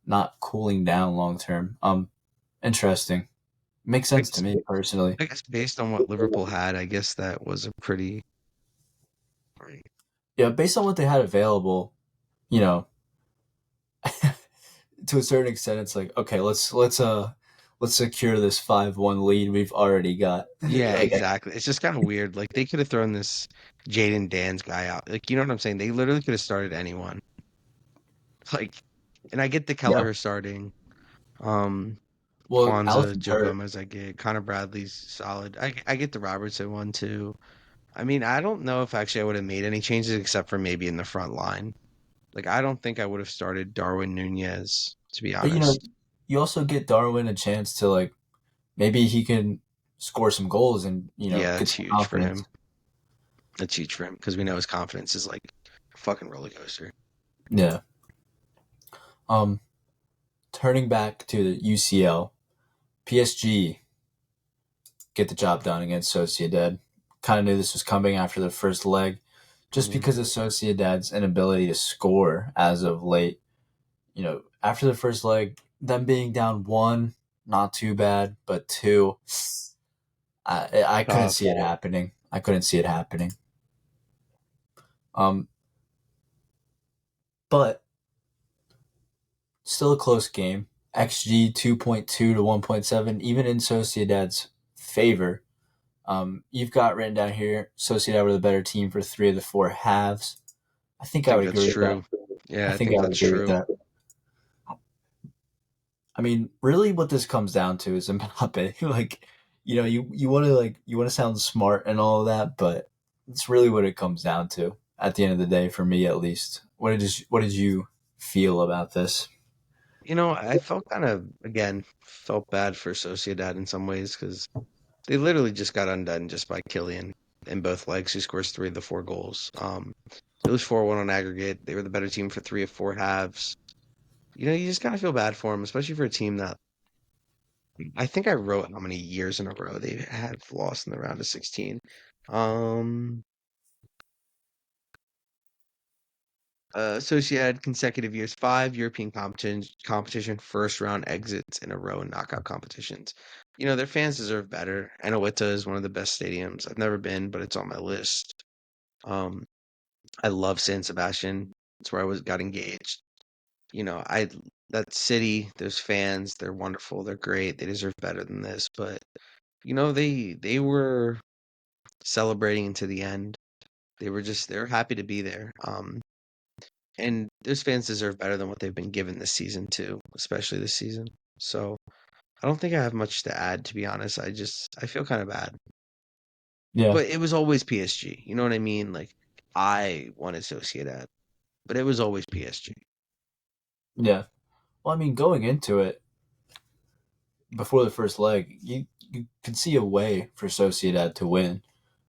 not cooling down long term. Interesting. Makes I sense to guess, me personally. I guess based on what Liverpool had, I guess that was a pretty. Yeah, based on what they had available, you know, to a certain extent, it's like, okay, let's secure this 5-1 lead we've already got. Yeah, Like, exactly. It's just kind of weird. Like they could have thrown this Jaden Dan's guy out. Like you know what I'm saying? They literally could have started anyone. Like, and I get the yeah. Kelleher starting. Um, Well, Kwanzaa, Allison's Joe hurt. Gomez, I get. Connor Bradley's solid. I get the Robertson one too. I mean, I don't know if actually I would have made any changes except for maybe in the front line. Like, I don't think I would have started Darwin Nunez, to be But honest. you also get Darwin a chance to like maybe he can score some goals and Yeah, get that's some huge for him. confidence. That's huge for him because we know his confidence is like a fucking roller coaster. Yeah. Um, Turning back to the UCL, PSG get the job done against Sociedad. Kind of knew this was coming after the first leg, just Hmm. because of Sociedad's inability to score as of late. After the first leg, them being down one, not too bad, but two, I couldn't Tough. see it happening. I couldn't see it happening. Um, but still a close game. XG 2.2 to 1.7, even in Sociedad's favor. You've got written down here, Sociedad were the better team for three of the four halves. I I think I think would that's agree with that. true. Yeah, I I think think I would that's agree with true. that. I mean, really, what this comes down to is Mbappe. Like, you want to sound smart and all of that, but it's really what it comes down to at the end of the day, for me at least. What did you feel about this? I felt kind of, again, felt bad for Sociedad in some ways because they literally just got undone just by Killian in both legs, who scores three of the four goals. It was 4-1 on aggregate. They were the better team for three of four halves. You just kind of feel bad for them, especially for a team that I think I wrote how many years in a row they have lost in the round of 16. Um, Sociedad consecutive years, five European competition first round exits in a row in knockout competitions. Their fans deserve better. Anoeta is one of the best stadiums. I've never been, but it's on my list. Um, I love San Sebastian. It's where I got engaged. I that city, those fans, they're wonderful. They're great. They deserve better than this. But they were celebrating into the end. They're happy to be there. And those fans deserve better than what they've been given this season too, especially this season. So I don't think I have much to add, to be honest. I feel kind of bad. Yeah, But it was always PSG. You know what I mean? Like I wanted Sociedad, but it was always PSG. yeah. Well, I mean, going into it before the first leg, you could see a way for Sociedad to win,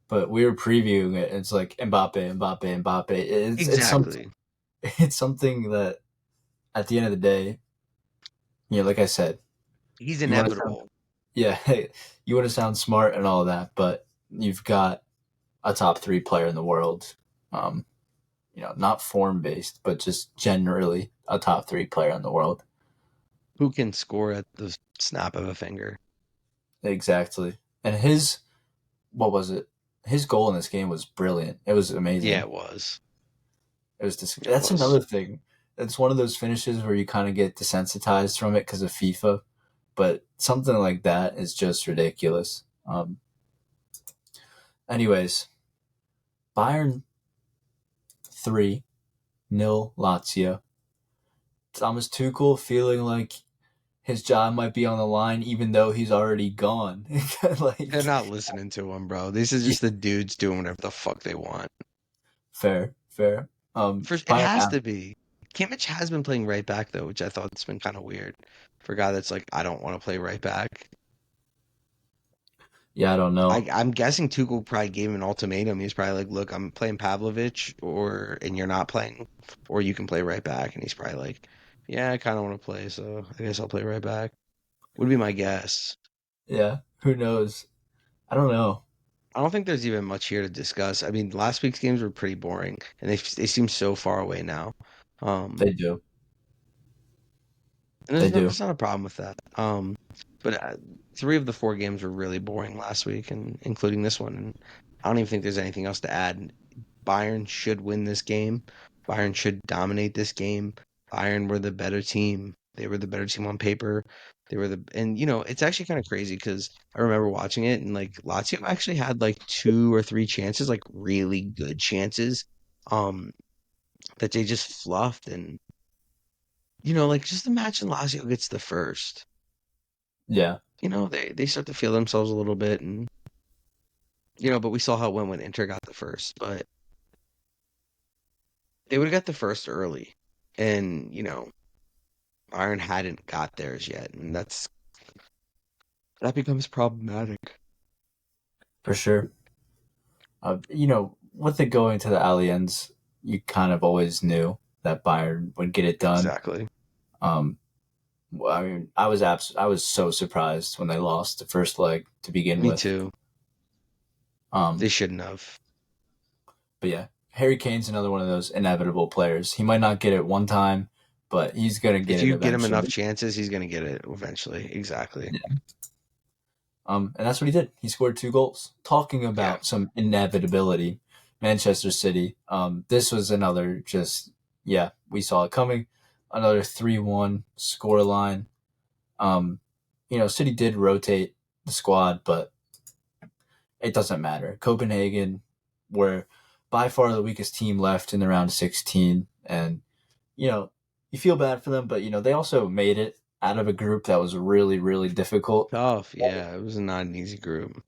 but we were previewing it. And it's like Mbappe, Mbappe, Mbappe. It's something. Exactly. It's something that at the end of the day, like I said, He's you want to sound, inevitable. yeah, you want to sound smart and all that, but you've got a top three player in the world. Um, not form based, but just generally a top three player in the world. Who can score at the snap of a finger? Exactly. And what was it? His goal in this game was brilliant. It was Yeah, amazing. it was. It That's was. another thing. It's one of those finishes where you kind of get desensitized from it because of FIFA, but something like that is just ridiculous. Anyways, Bayern 3-0 Lazio. Thomas Tuchel feeling like his job might be on the line even though he's already gone. They're Like, not listening to him, bro. This is yeah, just the dudes doing whatever the fuck they want. fair, fair. First, it Bayern, has to be. Kimmich has been playing right back though, which I thought has been kind of weird for a guy that's like, I don't want to play right back. yeah, I don't know. I'm guessing Tuchel probably gave him an ultimatum. He's probably like, "Look, I'm playing Pavlovich, or and you're not playing, or you can play right back." And he's probably like, "Yeah, I kind of want to play, so I guess I'll play right back." Would be my guess. Yeah, who knows? I don't know. I don't think there's even much here to discuss. I mean, last week's games were pretty boring, and they seem so far away now. Um, They do. and They do. there's not a problem with that. But three of the four games were really boring last week, and including this one. And I don't even think there's anything else to add. Bayern should win this game. Bayern should dominate this game. Bayern were the better team. They were the better team on paper. They were and it's actually kind of crazy because I remember watching it and like Lazio actually had like two or three chances, like really good chances, um, that they just fluffed. And like just imagine Lazio gets the first. Yeah, They start to feel themselves a little bit, and but we saw how it went when Inter got the first, but they would have got the first early, and Bayern hadn't got theirs yet, and that becomes problematic. for sure. With it going to the Allianz, you kind of always knew that Bayern would get it done. Exactly. Um, well, I mean, I was so surprised when they lost the first leg to begin Me with. too. They Um, shouldn't have. but yeah, Harry Kane's another one of those inevitable players. He might not get it one time, but he's gonna get If it you get him enough eventually. chances, he's gonna get it eventually. Exactly. Yeah. And that's what he did. He scored 2 goals. Talking Yeah. about some inevitability, Manchester City. This was another yeah, we saw it coming. Another 3-1 scoreline. Um, City did rotate the squad, but it doesn't matter. Copenhagen were by far the weakest team left in the round of 16. And, you know, you feel bad for them, but, they also made it out of a group that was really, really difficult. Tough. Yeah. It was not an easy group.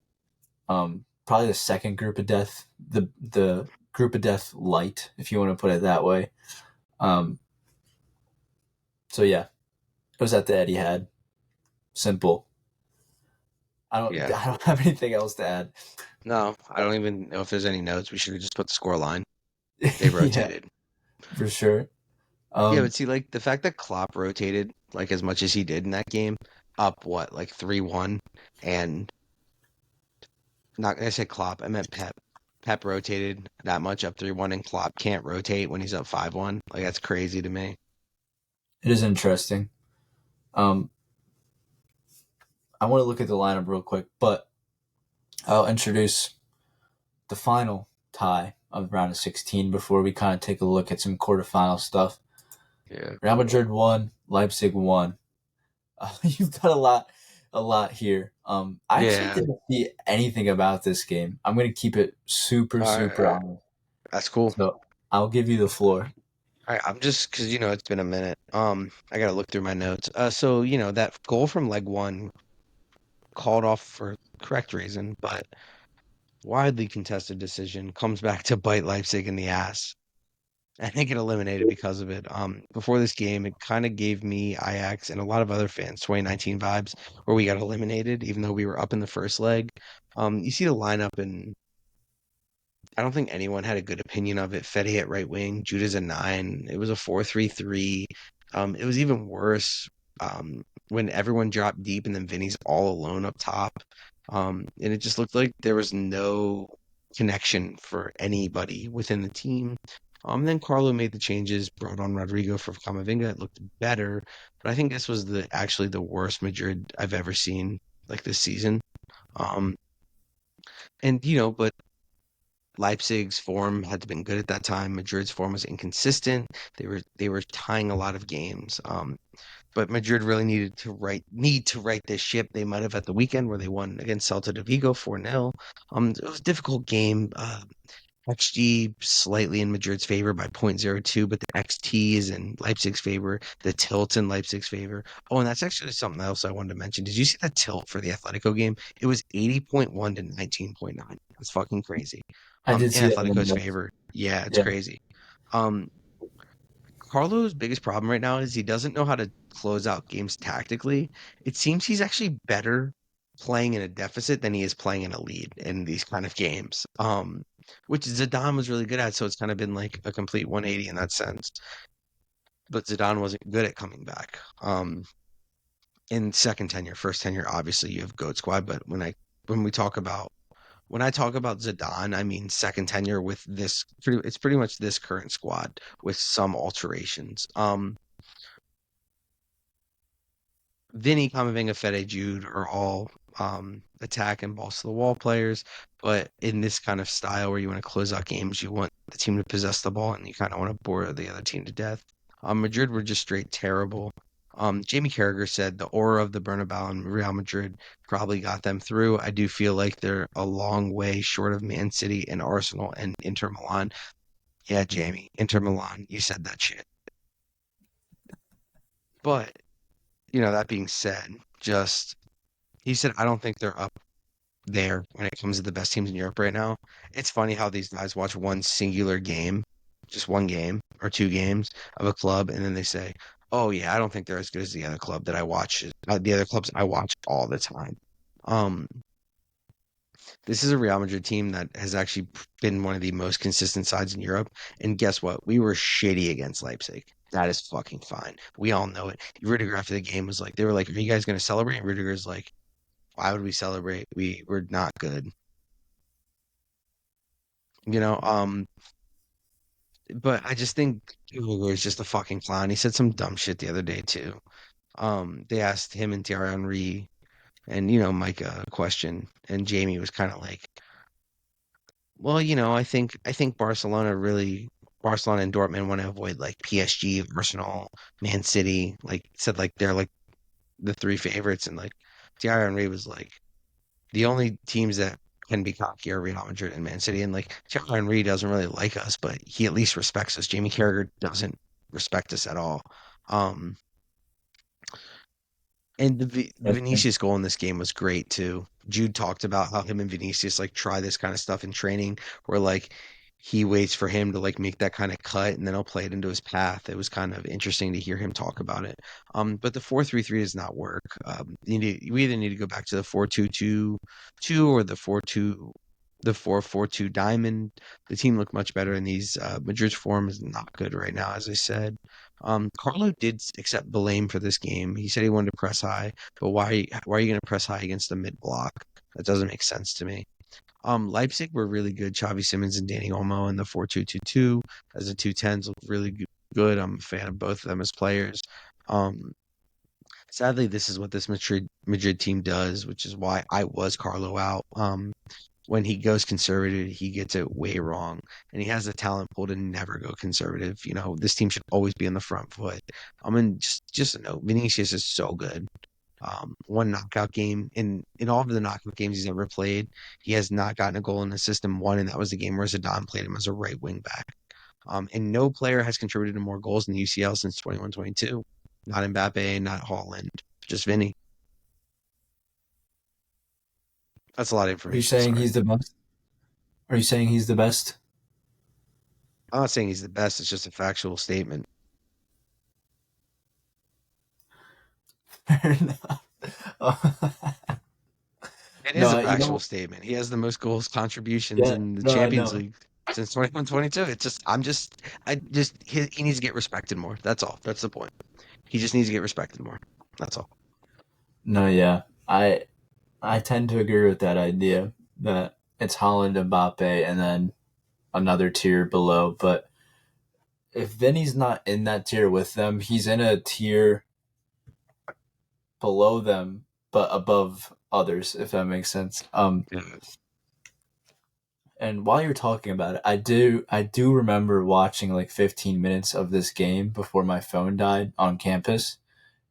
Probably the second group of death, the group of death light, if you want to put it that way. Um, so yeah, it was at the Etihad. Simple. Yeah. I don't have anything else to add. No, I don't even know if there's any notes. We should have just put the score line. They Yeah, rotated. for sure. Yeah, but Um, see, like the fact that Klopp rotated like as much as he did in that game, up what, like 3-1, and not gonna say Klopp, I meant Pep. Pep rotated that much up 3-1, and Klopp can't rotate when he's up 5-1. Like that's crazy to me. it is interesting. Um, I want to look at the lineup real quick, but I'll introduce the final tie of round of 16 before we kind of take a look at some quarterfinal stuff. Yeah. Real Madrid won, Leipzig won. You've got a lot here. I actually Yeah. didn't see anything about this game. I'm gonna keep it super, All right, all super right. honest. That's cool. So I'll give you the floor. All right, I'm just because it's been a minute. I gotta look through my notes. So that goal from leg one called off for correct reason, but widely contested decision comes back to bite Leipzig in the ass. And they get eliminated because of it. Before this game, it kind of gave me Ajax and a lot of other fans 2019 vibes, where we got eliminated even though we were up in the first leg. You see the lineup, and I don't think anyone had a good opinion of it. Fede at right wing, Judah's a nine. It was a 4-3-3. It was even worse when everyone dropped deep and then Vinny's all alone up top. And it just looked like there was no connection for anybody within the team. Then Carlo made the changes, brought on Rodrigo for Camavinga. It looked better, but I think this was actually the worst Madrid I've ever seen like this season. Um, and but Leipzig's form had been good at that time. Madrid's form was inconsistent. They were tying a lot of games. But Madrid really need to right this ship. They might have at the weekend where they won against Celta de Vigo 4-0. It was a difficult game. XG slightly in Madrid's favor by 0.02, but the XT is in Leipzig's favor. The tilt's in Leipzig's favor. Oh, and that's actually something else I wanted to mention. Did you see the tilt for the Atletico game? It was 80.1 to 19.9. That's fucking crazy. I did In see that in the Atletico's notes. favor. Yeah, it's Yeah, crazy. Um, Carlo's biggest problem right now is he doesn't know how to close out games tactically. It seems he's actually better playing in a deficit than he is playing in a lead in these kind of games. Which Zidane was really good at, so it's kind of been like a complete 180 in that sense. But Zidane wasn't good at coming back. In second tenure, first tenure, obviously you have GOAT squad, but when we talk about when I talk about Zidane, I mean second tenure with it's pretty much this current squad with some alterations. Vinny, Camavinga, Fede, Jude are all attack and balls to the wall players. But in this kind of style where you want to close out games, you want the team to possess the ball and you kind of want to bore the other team to death. Madrid were just straight terrible. Jamie Carragher said the aura of the Bernabeu and Real Madrid probably got them through. I do feel like they're a long way short of Man City and Arsenal and Inter Milan. Yeah, Jamie, Inter Milan, you said that shit. But, that being said, just he said, I don't think they're up there when it comes to the best teams in Europe right now. It's funny how these guys watch one singular game, just one game or two games of a club, and then they say, "Oh yeah, I don't think they're as good as the other club that I watch. The other clubs I watch all the time." Um, this is a Real Madrid team that has actually been one of the most consistent sides in Europe. And guess what? We were shitty against Leipzig. That is fucking fine. We all know it. Rudiger after the game was like, they were like, "Are you guys going to celebrate?" And Rudiger's like, "Why would we celebrate? We're not good." You know, but I just think Hugo is just a fucking clown. He said some dumb shit the other day too. They asked him and Thierry Henry and Mike a question, and Jamie was kind of like, "Well, I think Barcelona and Dortmund want to avoid like PSG, Arsenal, Man City. Like said, like they're like the three favorites, and like Thierry Henry was like." The only teams that can be cocky are Real Madrid and Man City. And like Thierry Henry doesn't really like us, but he at least respects us. Jamie Carragher doesn't respect us at all. Um, and the definitely. Vinicius goal in this game was great too. Jude talked about how him and Vinicius like try this kind of stuff in training where like he waits for him to like make that kind of cut and then he'll play it into his path. It was kind of interesting to hear him talk about it. But the 4-3-3 does not work. We either need to go back to the 4-2-2-2 or the 4-4-2 diamond. The team looked much better in these. Madrid's form is not good right now, as I said. Carlo did accept blame for this game. He said he wanted to press high, but why are you going to press high against the mid block? That doesn't make sense to me. Leipzig were really good. Xavi Simons and Danny Olmo in the 4-2-2-2 as the 2 10s look really good. I'm a fan of both of them as players. Um, Sadly, this is what this Madrid team does, which is why I was Carlo out. When he goes conservative, he gets it way wrong. And he has the talent pool to never go conservative. This team should always be on the front foot. I mean, just a note, Vinicius is so good. One knockout game in all of the knockout games he's ever played, he has not gotten a goal in the system one, and that was the game where Zidane played him as a right wing back. And no player has contributed to more goals in the UCL since 21-22. Not Mbappe, not Haaland, just Vinny. That's a lot of Are you information. saying Sorry. he's the best? Are you saying he's the best? I'm not saying he's the best. It's just a factual statement. Fair enough. It is a No, factual statement. He has the most goals contributions yeah, in the no, I Champions know. League since 21-22. He needs to get respected more. That's all. That's the point. He just needs to get respected more. That's all. No, yeah, I tend to agree with that idea that it's Holland, Mbappe, and then another tier below. But if Vinny's not in that tier with them, he's in a tier below them, but above others, if that makes sense. Yeah. And while you're talking about it, I do remember watching like 15 minutes of this game before my phone died on campus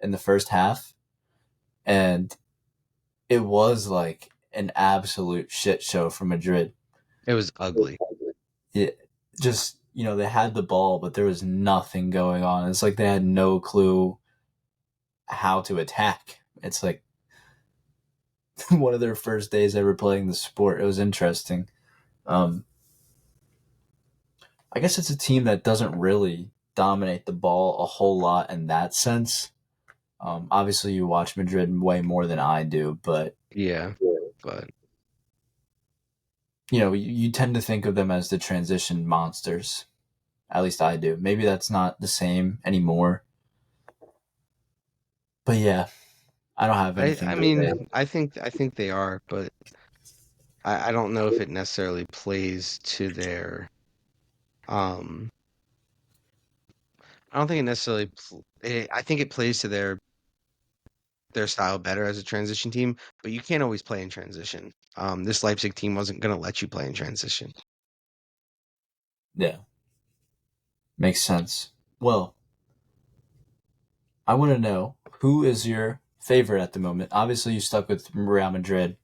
in the first half, and it was like an absolute shit show for Madrid. It was ugly. it just they had the ball, but there was nothing going on. It's like they had no clue how to attack. It's like one of their first days ever playing the sport. It was interesting. Um, I guess it's a team that doesn't really dominate the ball a whole lot in that sense. Obviously, you watch Madrid way more than I do, but Yeah, but you tend to think of them as the transition monsters. At least I do. Maybe that's not the same anymore. But yeah, I don't have anything I to say. mean, I think they are, but I don't know if it necessarily plays to their um I don't think it necessarily I think it plays to their style better as a transition team, but you can't always play in transition. This Leipzig team wasn't going to let you play in transition. Yeah, makes sense. Well, I want to know who is your favorite at the moment. Obviously, you stuck with Real Madrid.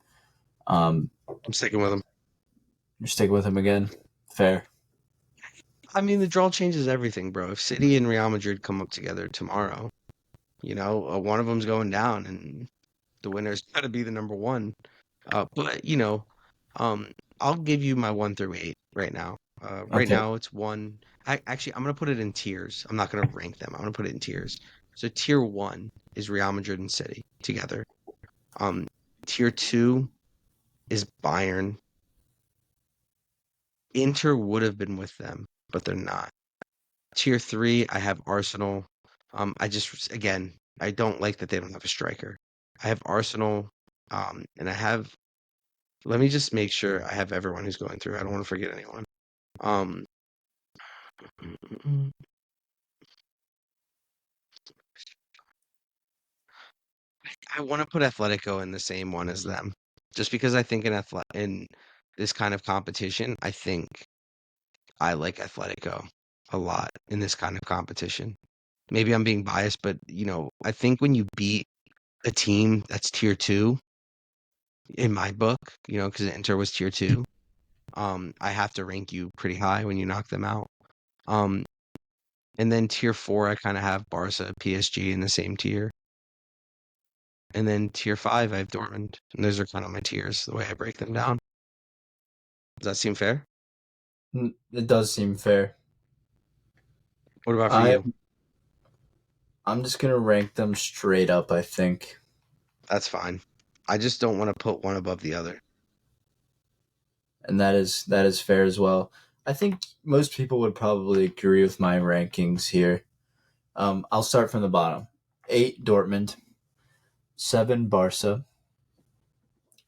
Um, I'm sticking with them. you're sticking with him again. Fair. I mean, the draw changes everything, bro. If City and Real Madrid come up together tomorrow, one of them's going down, and the winner's got to be the number one. But um, I'll give you my 1 through 8 right now. Right Okay. now it's one. Actually, I'm gonna put it in tiers. I'm not gonna rank them. I'm gonna put it in tiers. So tier one is Real Madrid and City together. Um, tier two is Bayern. Inter would have been with them, but they're not. Tier three, I have Arsenal. Again, I don't like that they don't have a striker. I have Arsenal, and I have. Let me just make sure I have everyone who's going through. I don't want to forget anyone. Um, I want to put Atletico in the same one as them, just because I think in this kind of competition, I think I like Atletico a lot in this kind of competition. Maybe I'm being biased, but I think when you beat a team that's tier two in my book, because Inter was tier two, I have to rank you pretty high when you knock them out. Um, and then tier four, I kind of have Barca, PSG in the same tier. And then tier five, I have Dortmund. And those are kind of my tiers, the way I break them down. Does that seem fair? It does seem fair. What about for I you? I'm just gonna rank them straight up. I think, That's fine. I just don't want to put one above the other. and that is fair as well. I think most people would probably agree with my rankings here. I'll start from the bottom. 8 Dortmund, 7 Barca,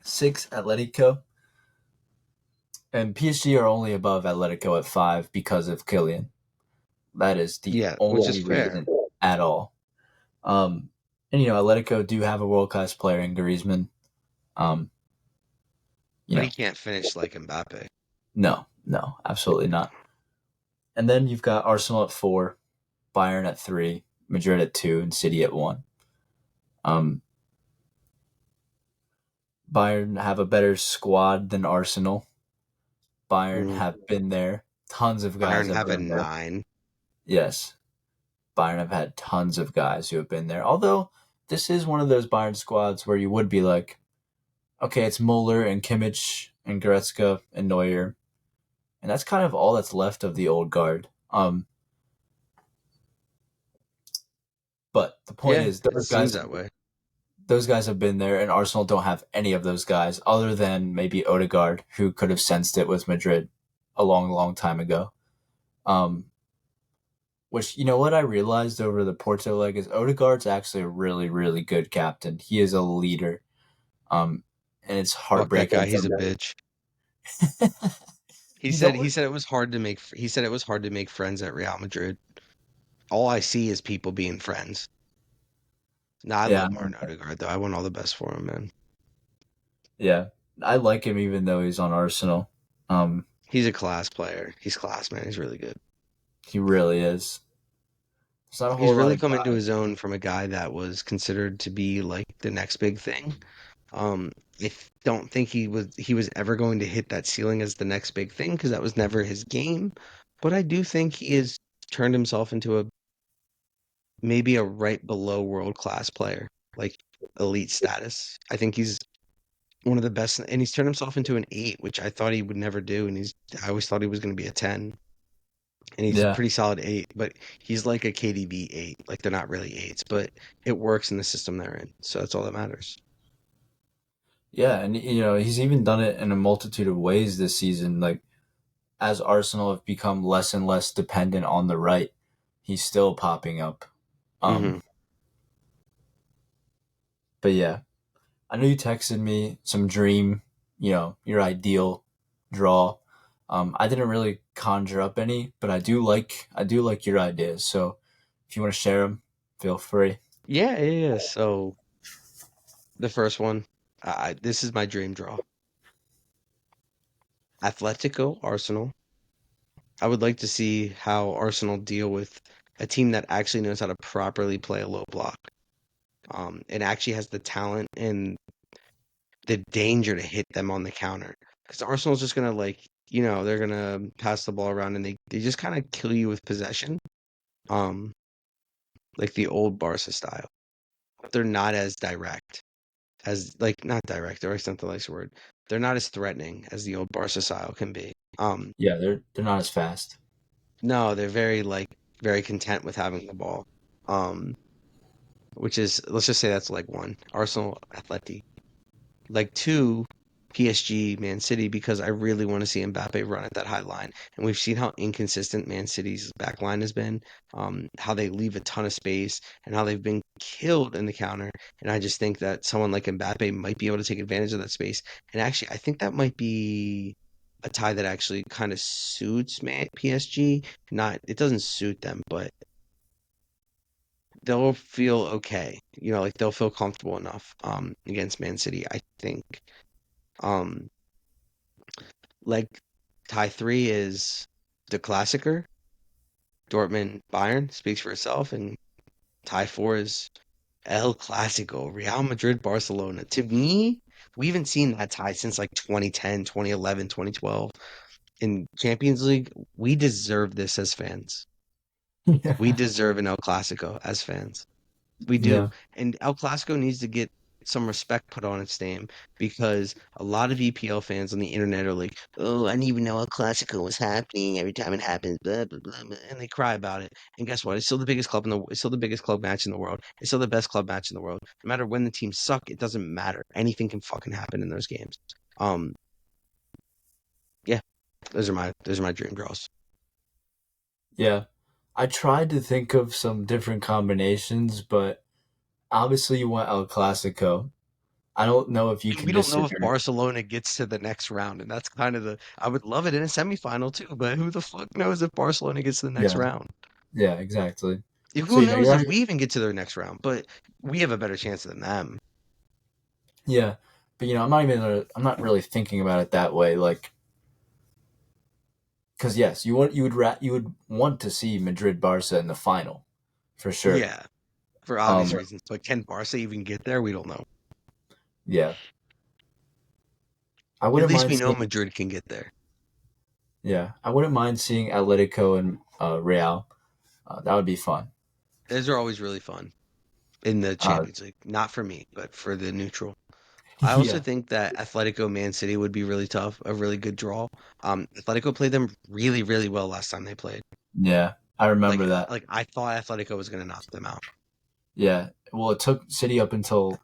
6 Atletico, and PSG are only above Atletico at 5 because of Kylian. That is the Yeah, which is only fair. reason at all. Um, and Atletico do have a world class player in Griezmann. Um, you But he know, can't finish like Mbappe. no, no, absolutely not. And then you've got Arsenal at 4, Bayern at 3, Madrid at 2, and City at 1. Um, Bayern have a better squad than Arsenal. Bayern Mm. have been there. Tons of guys Bayern have have a been there. 9. Yes, Bayern have had tons of guys who have been there. Although this is one of those Bayern squads where you would be like, okay, it's Muller and Kimmich and Goretzka and Neuer, and that's kind of all that's left of the old guard. But the point Yeah, is, it seems that way. those guys have been there, and Arsenal don't have any of those guys other than maybe Odegaard, who could have sensed it with Madrid a long, long time ago. Um, which what I realized over the Porto leg is Odegaard's actually a really, really good captain. He is a leader. And it's Fuck that guy, heartbreaking he's a to bitch. He you said don't. he said it was hard to make he said it was hard to make friends at Real Madrid. All I see is people being friends. Nah, I Yeah, love Martin Odegaard though. I want all the best for him, man. yeah. I like him even though he's on Arsenal. Um, He's a class player. He's class, man. He's really good. he really is. There's not a He's whole lot really of come into guys. his own from a guy that was considered to be like the next big thing. Um, don't think he was ever going to hit that ceiling as the next big thing because that was never his game. But I do think he has turned himself into a maybe a right below world class player, like elite status. I think he's one of the best, and he's turned himself into an eight, which I thought he would never do, and I always thought he was going to be a 10, and he's a Yeah, pretty solid eight, but he's like a KDB eight. Like they're not really eights, but it works in the system they're in, so that's all that matters. yeah, and he's even done it in a multitude of ways this season. Like as Arsenal have become less and less dependent on the right, he's still popping up. Hmm. Um, but yeah, I know you texted me some dream, your ideal draw. I didn't really conjure up any, but I do like your ideas. So if you want to share them, feel free. Yeah, yeah, yeah. So the first one, this is my dream draw: Atletico, Arsenal. I would like to see how Arsenal deal with a team that actually knows how to properly play a low block. And actually has the talent and the danger to hit them on the counter. Because Arsenal's just gonna they're gonna pass the ball around and they just kind of kill you with possession. Um, like the old Barca style. But they're not as direct as like not direct, or not the nice word. They're not as threatening as the old Barca style can be. Yeah, they're not as fast. No, they're very content with having the ball. Um, which is let's just say that's like one. Arsenal Atleti. Like two, PSG, Man City, because I really want to see Mbappe run at that high line. And we've seen how inconsistent Man City's back line has been, how they leave a ton of space and how they've been killed in the counter. And I just think that someone like Mbappe might be able to take advantage of that space. And actually, I think that might be a tie that actually kind of suits PSG. Not, it doesn't suit them, but they'll feel okay. Like they'll feel comfortable enough against Man City, I think. Um, Like tie three is the Klassiker, Dortmund Bayern speaks for itself, and tie four is El Clasico, Real Madrid Barcelona. To me, we haven't seen that tie since like 2010, 2011, 2012. In Champions League, we deserve this as fans. We Yeah, deserve an El Clasico as fans. We do. yeah, And El Clasico needs to get some respect put on its name because a lot of EPL fans on the internet are like, "Oh, I didn't even know El Clasico was happening every time it happens," blah blah blah, blah," and they cry about it. And guess what? It's still the biggest club match in the world. It's still the best club match in the world. No matter when the teams suck, it doesn't matter. Anything can fucking happen in those games. Um, yeah, those are my dream draws. yeah. I tried to think of some different combinations, but obviously you want El Clasico. I don't know if you And can we don't know if disagree. Barcelona gets to the next round, and that's kind of I would love it in a semifinal too, but who the fuck knows if Barcelona gets to the next Yeah, round? yeah, exactly. So Who knows you're if already, we even get to their next round? But we have a better chance than them. yeah, but I'm not really thinking about it that way. Like, because yes, you would want to see Madrid Barca in the final, for sure. Yeah, for Um, obvious reasons. But can Barca even get there? We don't know. yeah, I At wouldn't least mind we know seeing. Madrid can get there. Yeah, I wouldn't mind seeing Atletico and Real. That would be fun. Those are always really fun in the Uh, Champions League. Not for me, but for the neutral. I also yeah, think that Atletico Man City would be really tough, a really good draw. Atletico played them really, really well last time they played. yeah, I Like, remember that. like I thought Atletico was going to knock them out. Yeah, well, it took City up until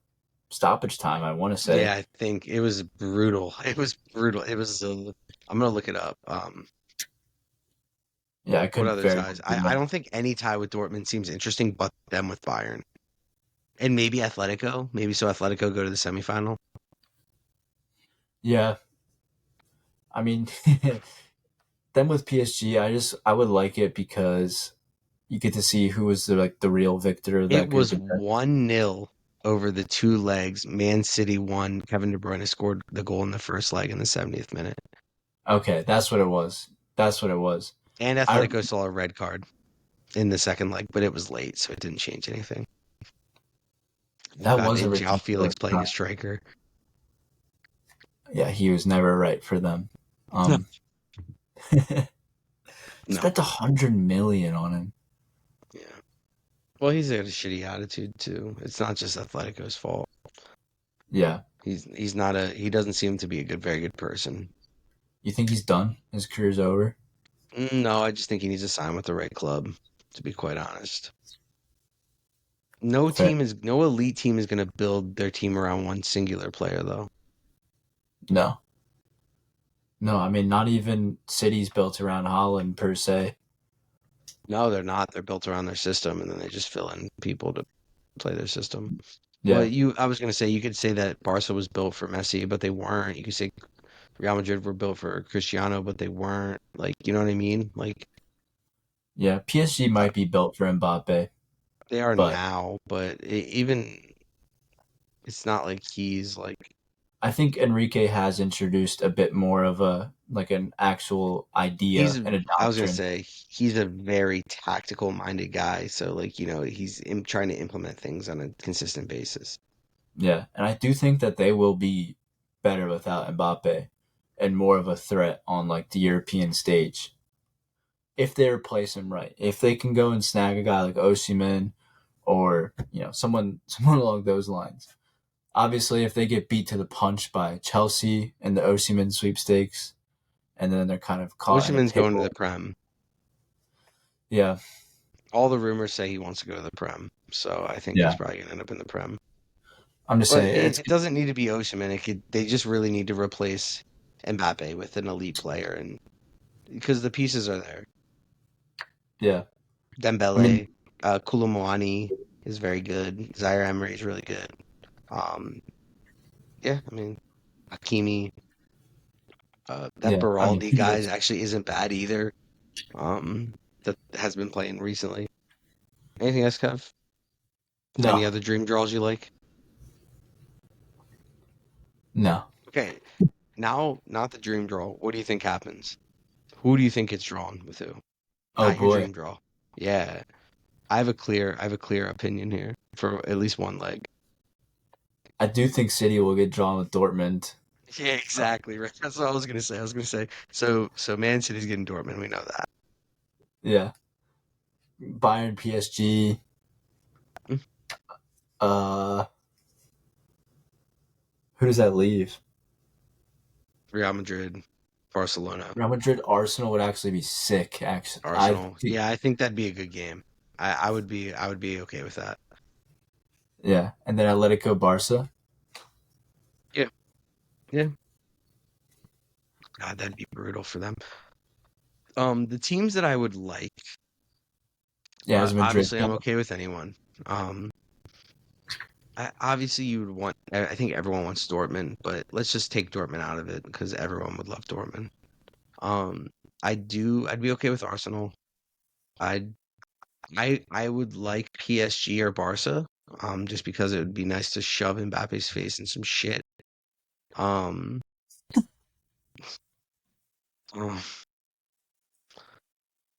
stoppage time. I want to Yeah, say. I think it was brutal. It was brutal. I'm gonna look it up. Yeah, I What could other very ties? much be I wrong. don't think any tie with Dortmund seems interesting, but them with Bayern and maybe Atletico. Maybe so Atletico go to the semifinal. Yeah, I mean, then with PSG, I would like it because you get to see who was the real victor It that could was get there. 1-0 over the two legs. Man City won. Kevin De Bruyne scored the goal in the first leg in the 70th minute, Okay, that's what it was. That's what it was. and I Atletico saw a red card in the second leg, but it was late, so it didn't change anything. That was Mbappe a and João ridiculous Felix playing a time. striker. Yeah, he was never right for them. No, Um, no. spent 100 million on him. Yeah. Well, he's got a shitty attitude too. It's not just Atletico's fault. Yeah, He's not a he doesn't seem to be a very good person. you think he's done? His career's over? No, I just think he needs to sign with the right club, to be quite honest. No Fair. team is no elite team is going to build their team around one singular player though. No, no. I mean, not even cities built around Holland per se. No, they're not. They're built around their system and then they just fill in people to play their system. Well, Yeah, I was going to say you could say that Barca was built for Messi, but they weren't. You could say Real Madrid were built for Cristiano, but they weren't. Like, you know what I mean? Like yeah. PSG uh, might be built for Mbappe, they are but now, but even it's not like he's like I think Enrique has introduced a bit more of a like an actual he's idea and a I was gonna doctrine. say he's a very tactical minded guy. So like, trying to implement things on a consistent basis. Yeah, and I do think that they will be better without Mbappe and more of a threat on like the European stage if they replace him right. If they can go and snag a guy like Osimhen or someone someone along those lines. Obviously, if they get beat to the punch by Chelsea in the Osimhen sweepstakes, and then they're kind of caught in a Osimhen's going to the pickle. Prem. Yeah, All the rumors say he wants to go to the Prem, so I think he's yeah. probably gonna end up in the Prem. I'm just But saying it doesn't need to be Osimhen. They just really need to replace Mbappe with an elite player, and because the pieces are there. yeah. I mean, Dembele, Koulibaly is very good. Zaire Emery is really good. Um, yeah, I mean Hakimi, that yeah. I mean, Beraldi he guy is actually isn't bad either. That has been playing recently. Anything else, Kev? Any no, other dream draws you like? no. Okay, now not the dream draw. What do you think happens? Who do you think gets drawn with who? Oh Not your boy, dream draw. Yeah, I have a clear opinion here for at least one leg. I do think City will get drawn with Dortmund. Yeah, exactly. Right. That's what I was gonna say. I was gonna say. So Man City's getting Dortmund. We know that. Yeah, Bayern, PSG. Mm, Uh, who does that leave? Real Madrid, Barcelona, Real Madrid, Arsenal would actually be sick. Actually, Arsenal. Yeah, I think that'd be a good game. I would be okay with that. yeah, and then Atletico, Barca. Yeah, yeah. God, that'd be brutal for them. The teams that I would like, Yeah, as a Madrid obviously, fan. I'm okay with anyone. Um, obviously, you would want. I think everyone wants Dortmund, but let's just take Dortmund out of it because everyone would love Dortmund. Um, I'd be okay with Arsenal. I'd I would like PSG or Barca, just because it would be nice to shove Mbappe's face in some shit. Um, uh,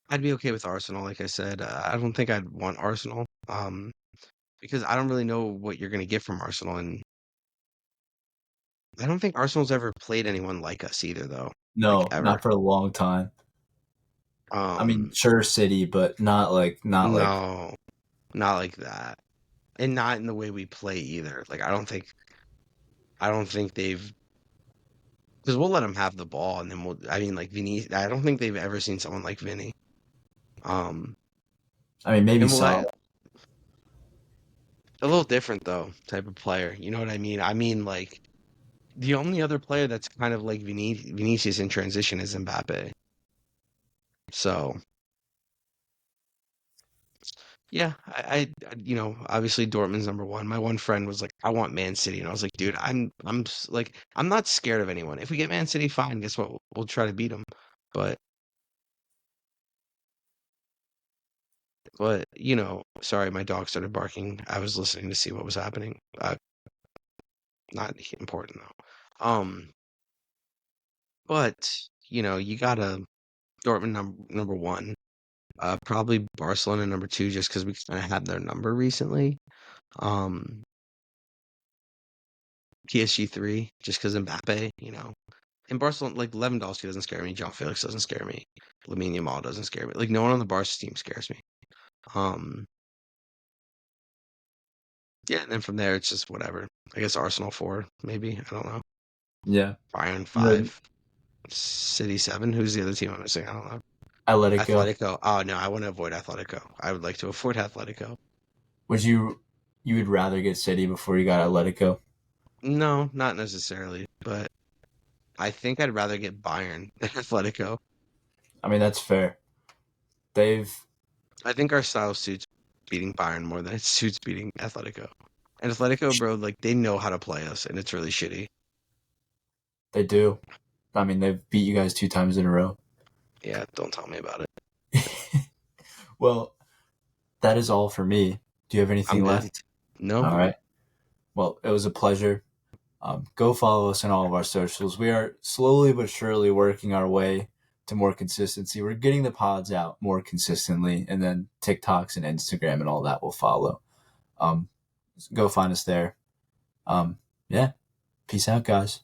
I'd be okay with Arsenal, like I said. I don't think I'd want Arsenal, because I don't really know what you're gonna get from Arsenal, and I don't think Arsenal's ever played anyone like us either, though, like No, ever. not for a long time. I mean, Um, sure, City, but not like no, not like that, and not in the way we play either. Like I don't think they've because we'll let them have the ball, and then I mean, like Vinny, I don't think they've ever seen someone like Vinny. Um, I mean, maybe and we'll so. a little different though, type of player. You know what I mean? I mean, like the only other player that's kind of like Vinicius in transition is Mbappe. So yeah, obviously Dortmund's number one. My one friend was like, I want Man City, and I was like, dude, like, I'm not scared of anyone. If we get Man City, fine. Guess what? We'll try to beat them. But sorry, my dog started barking. I was listening to see what was happening. Not important though. But you got a Dortmund number one. Probably Barcelona number two, just because we kind of had their number recently. Um, PSG 3, just because Mbappe, And Barcelona, like Lewandowski doesn't scare me. John Felix doesn't scare me. Lamine Yamal doesn't scare me. Like no one on the Barca team scares me. Um, yeah, and then from there it's just whatever. I guess Arsenal 4, maybe. I don't know. Yeah. Bayern Would 5, City 7. Who's the other team I'm missing? I don't know. Atletico? Atletico. Oh no, I want to avoid Atletico. I would like to avoid Atletico. Would you would rather get City before you got Atletico? No, not necessarily, but I think I'd rather get Bayern than Atletico. I mean, that's fair. They've I think our style suits beating Bayern more than it suits beating Atletico. And Atletico, bro, like they know how to play us, and it's really shitty. they do. I mean, they've beat you guys 2 times in a row. Yeah, don't tell me about it. Well, that is all for me. Do you have I'm anything good. left? No, All right. Well, it was a pleasure. Go follow us on all of our socials. We are slowly but surely working our way to more consistency. We're getting the pods out more consistently, and then TikToks and Instagram and all that will follow. Um, go find us there. Yeah. Peace out, guys.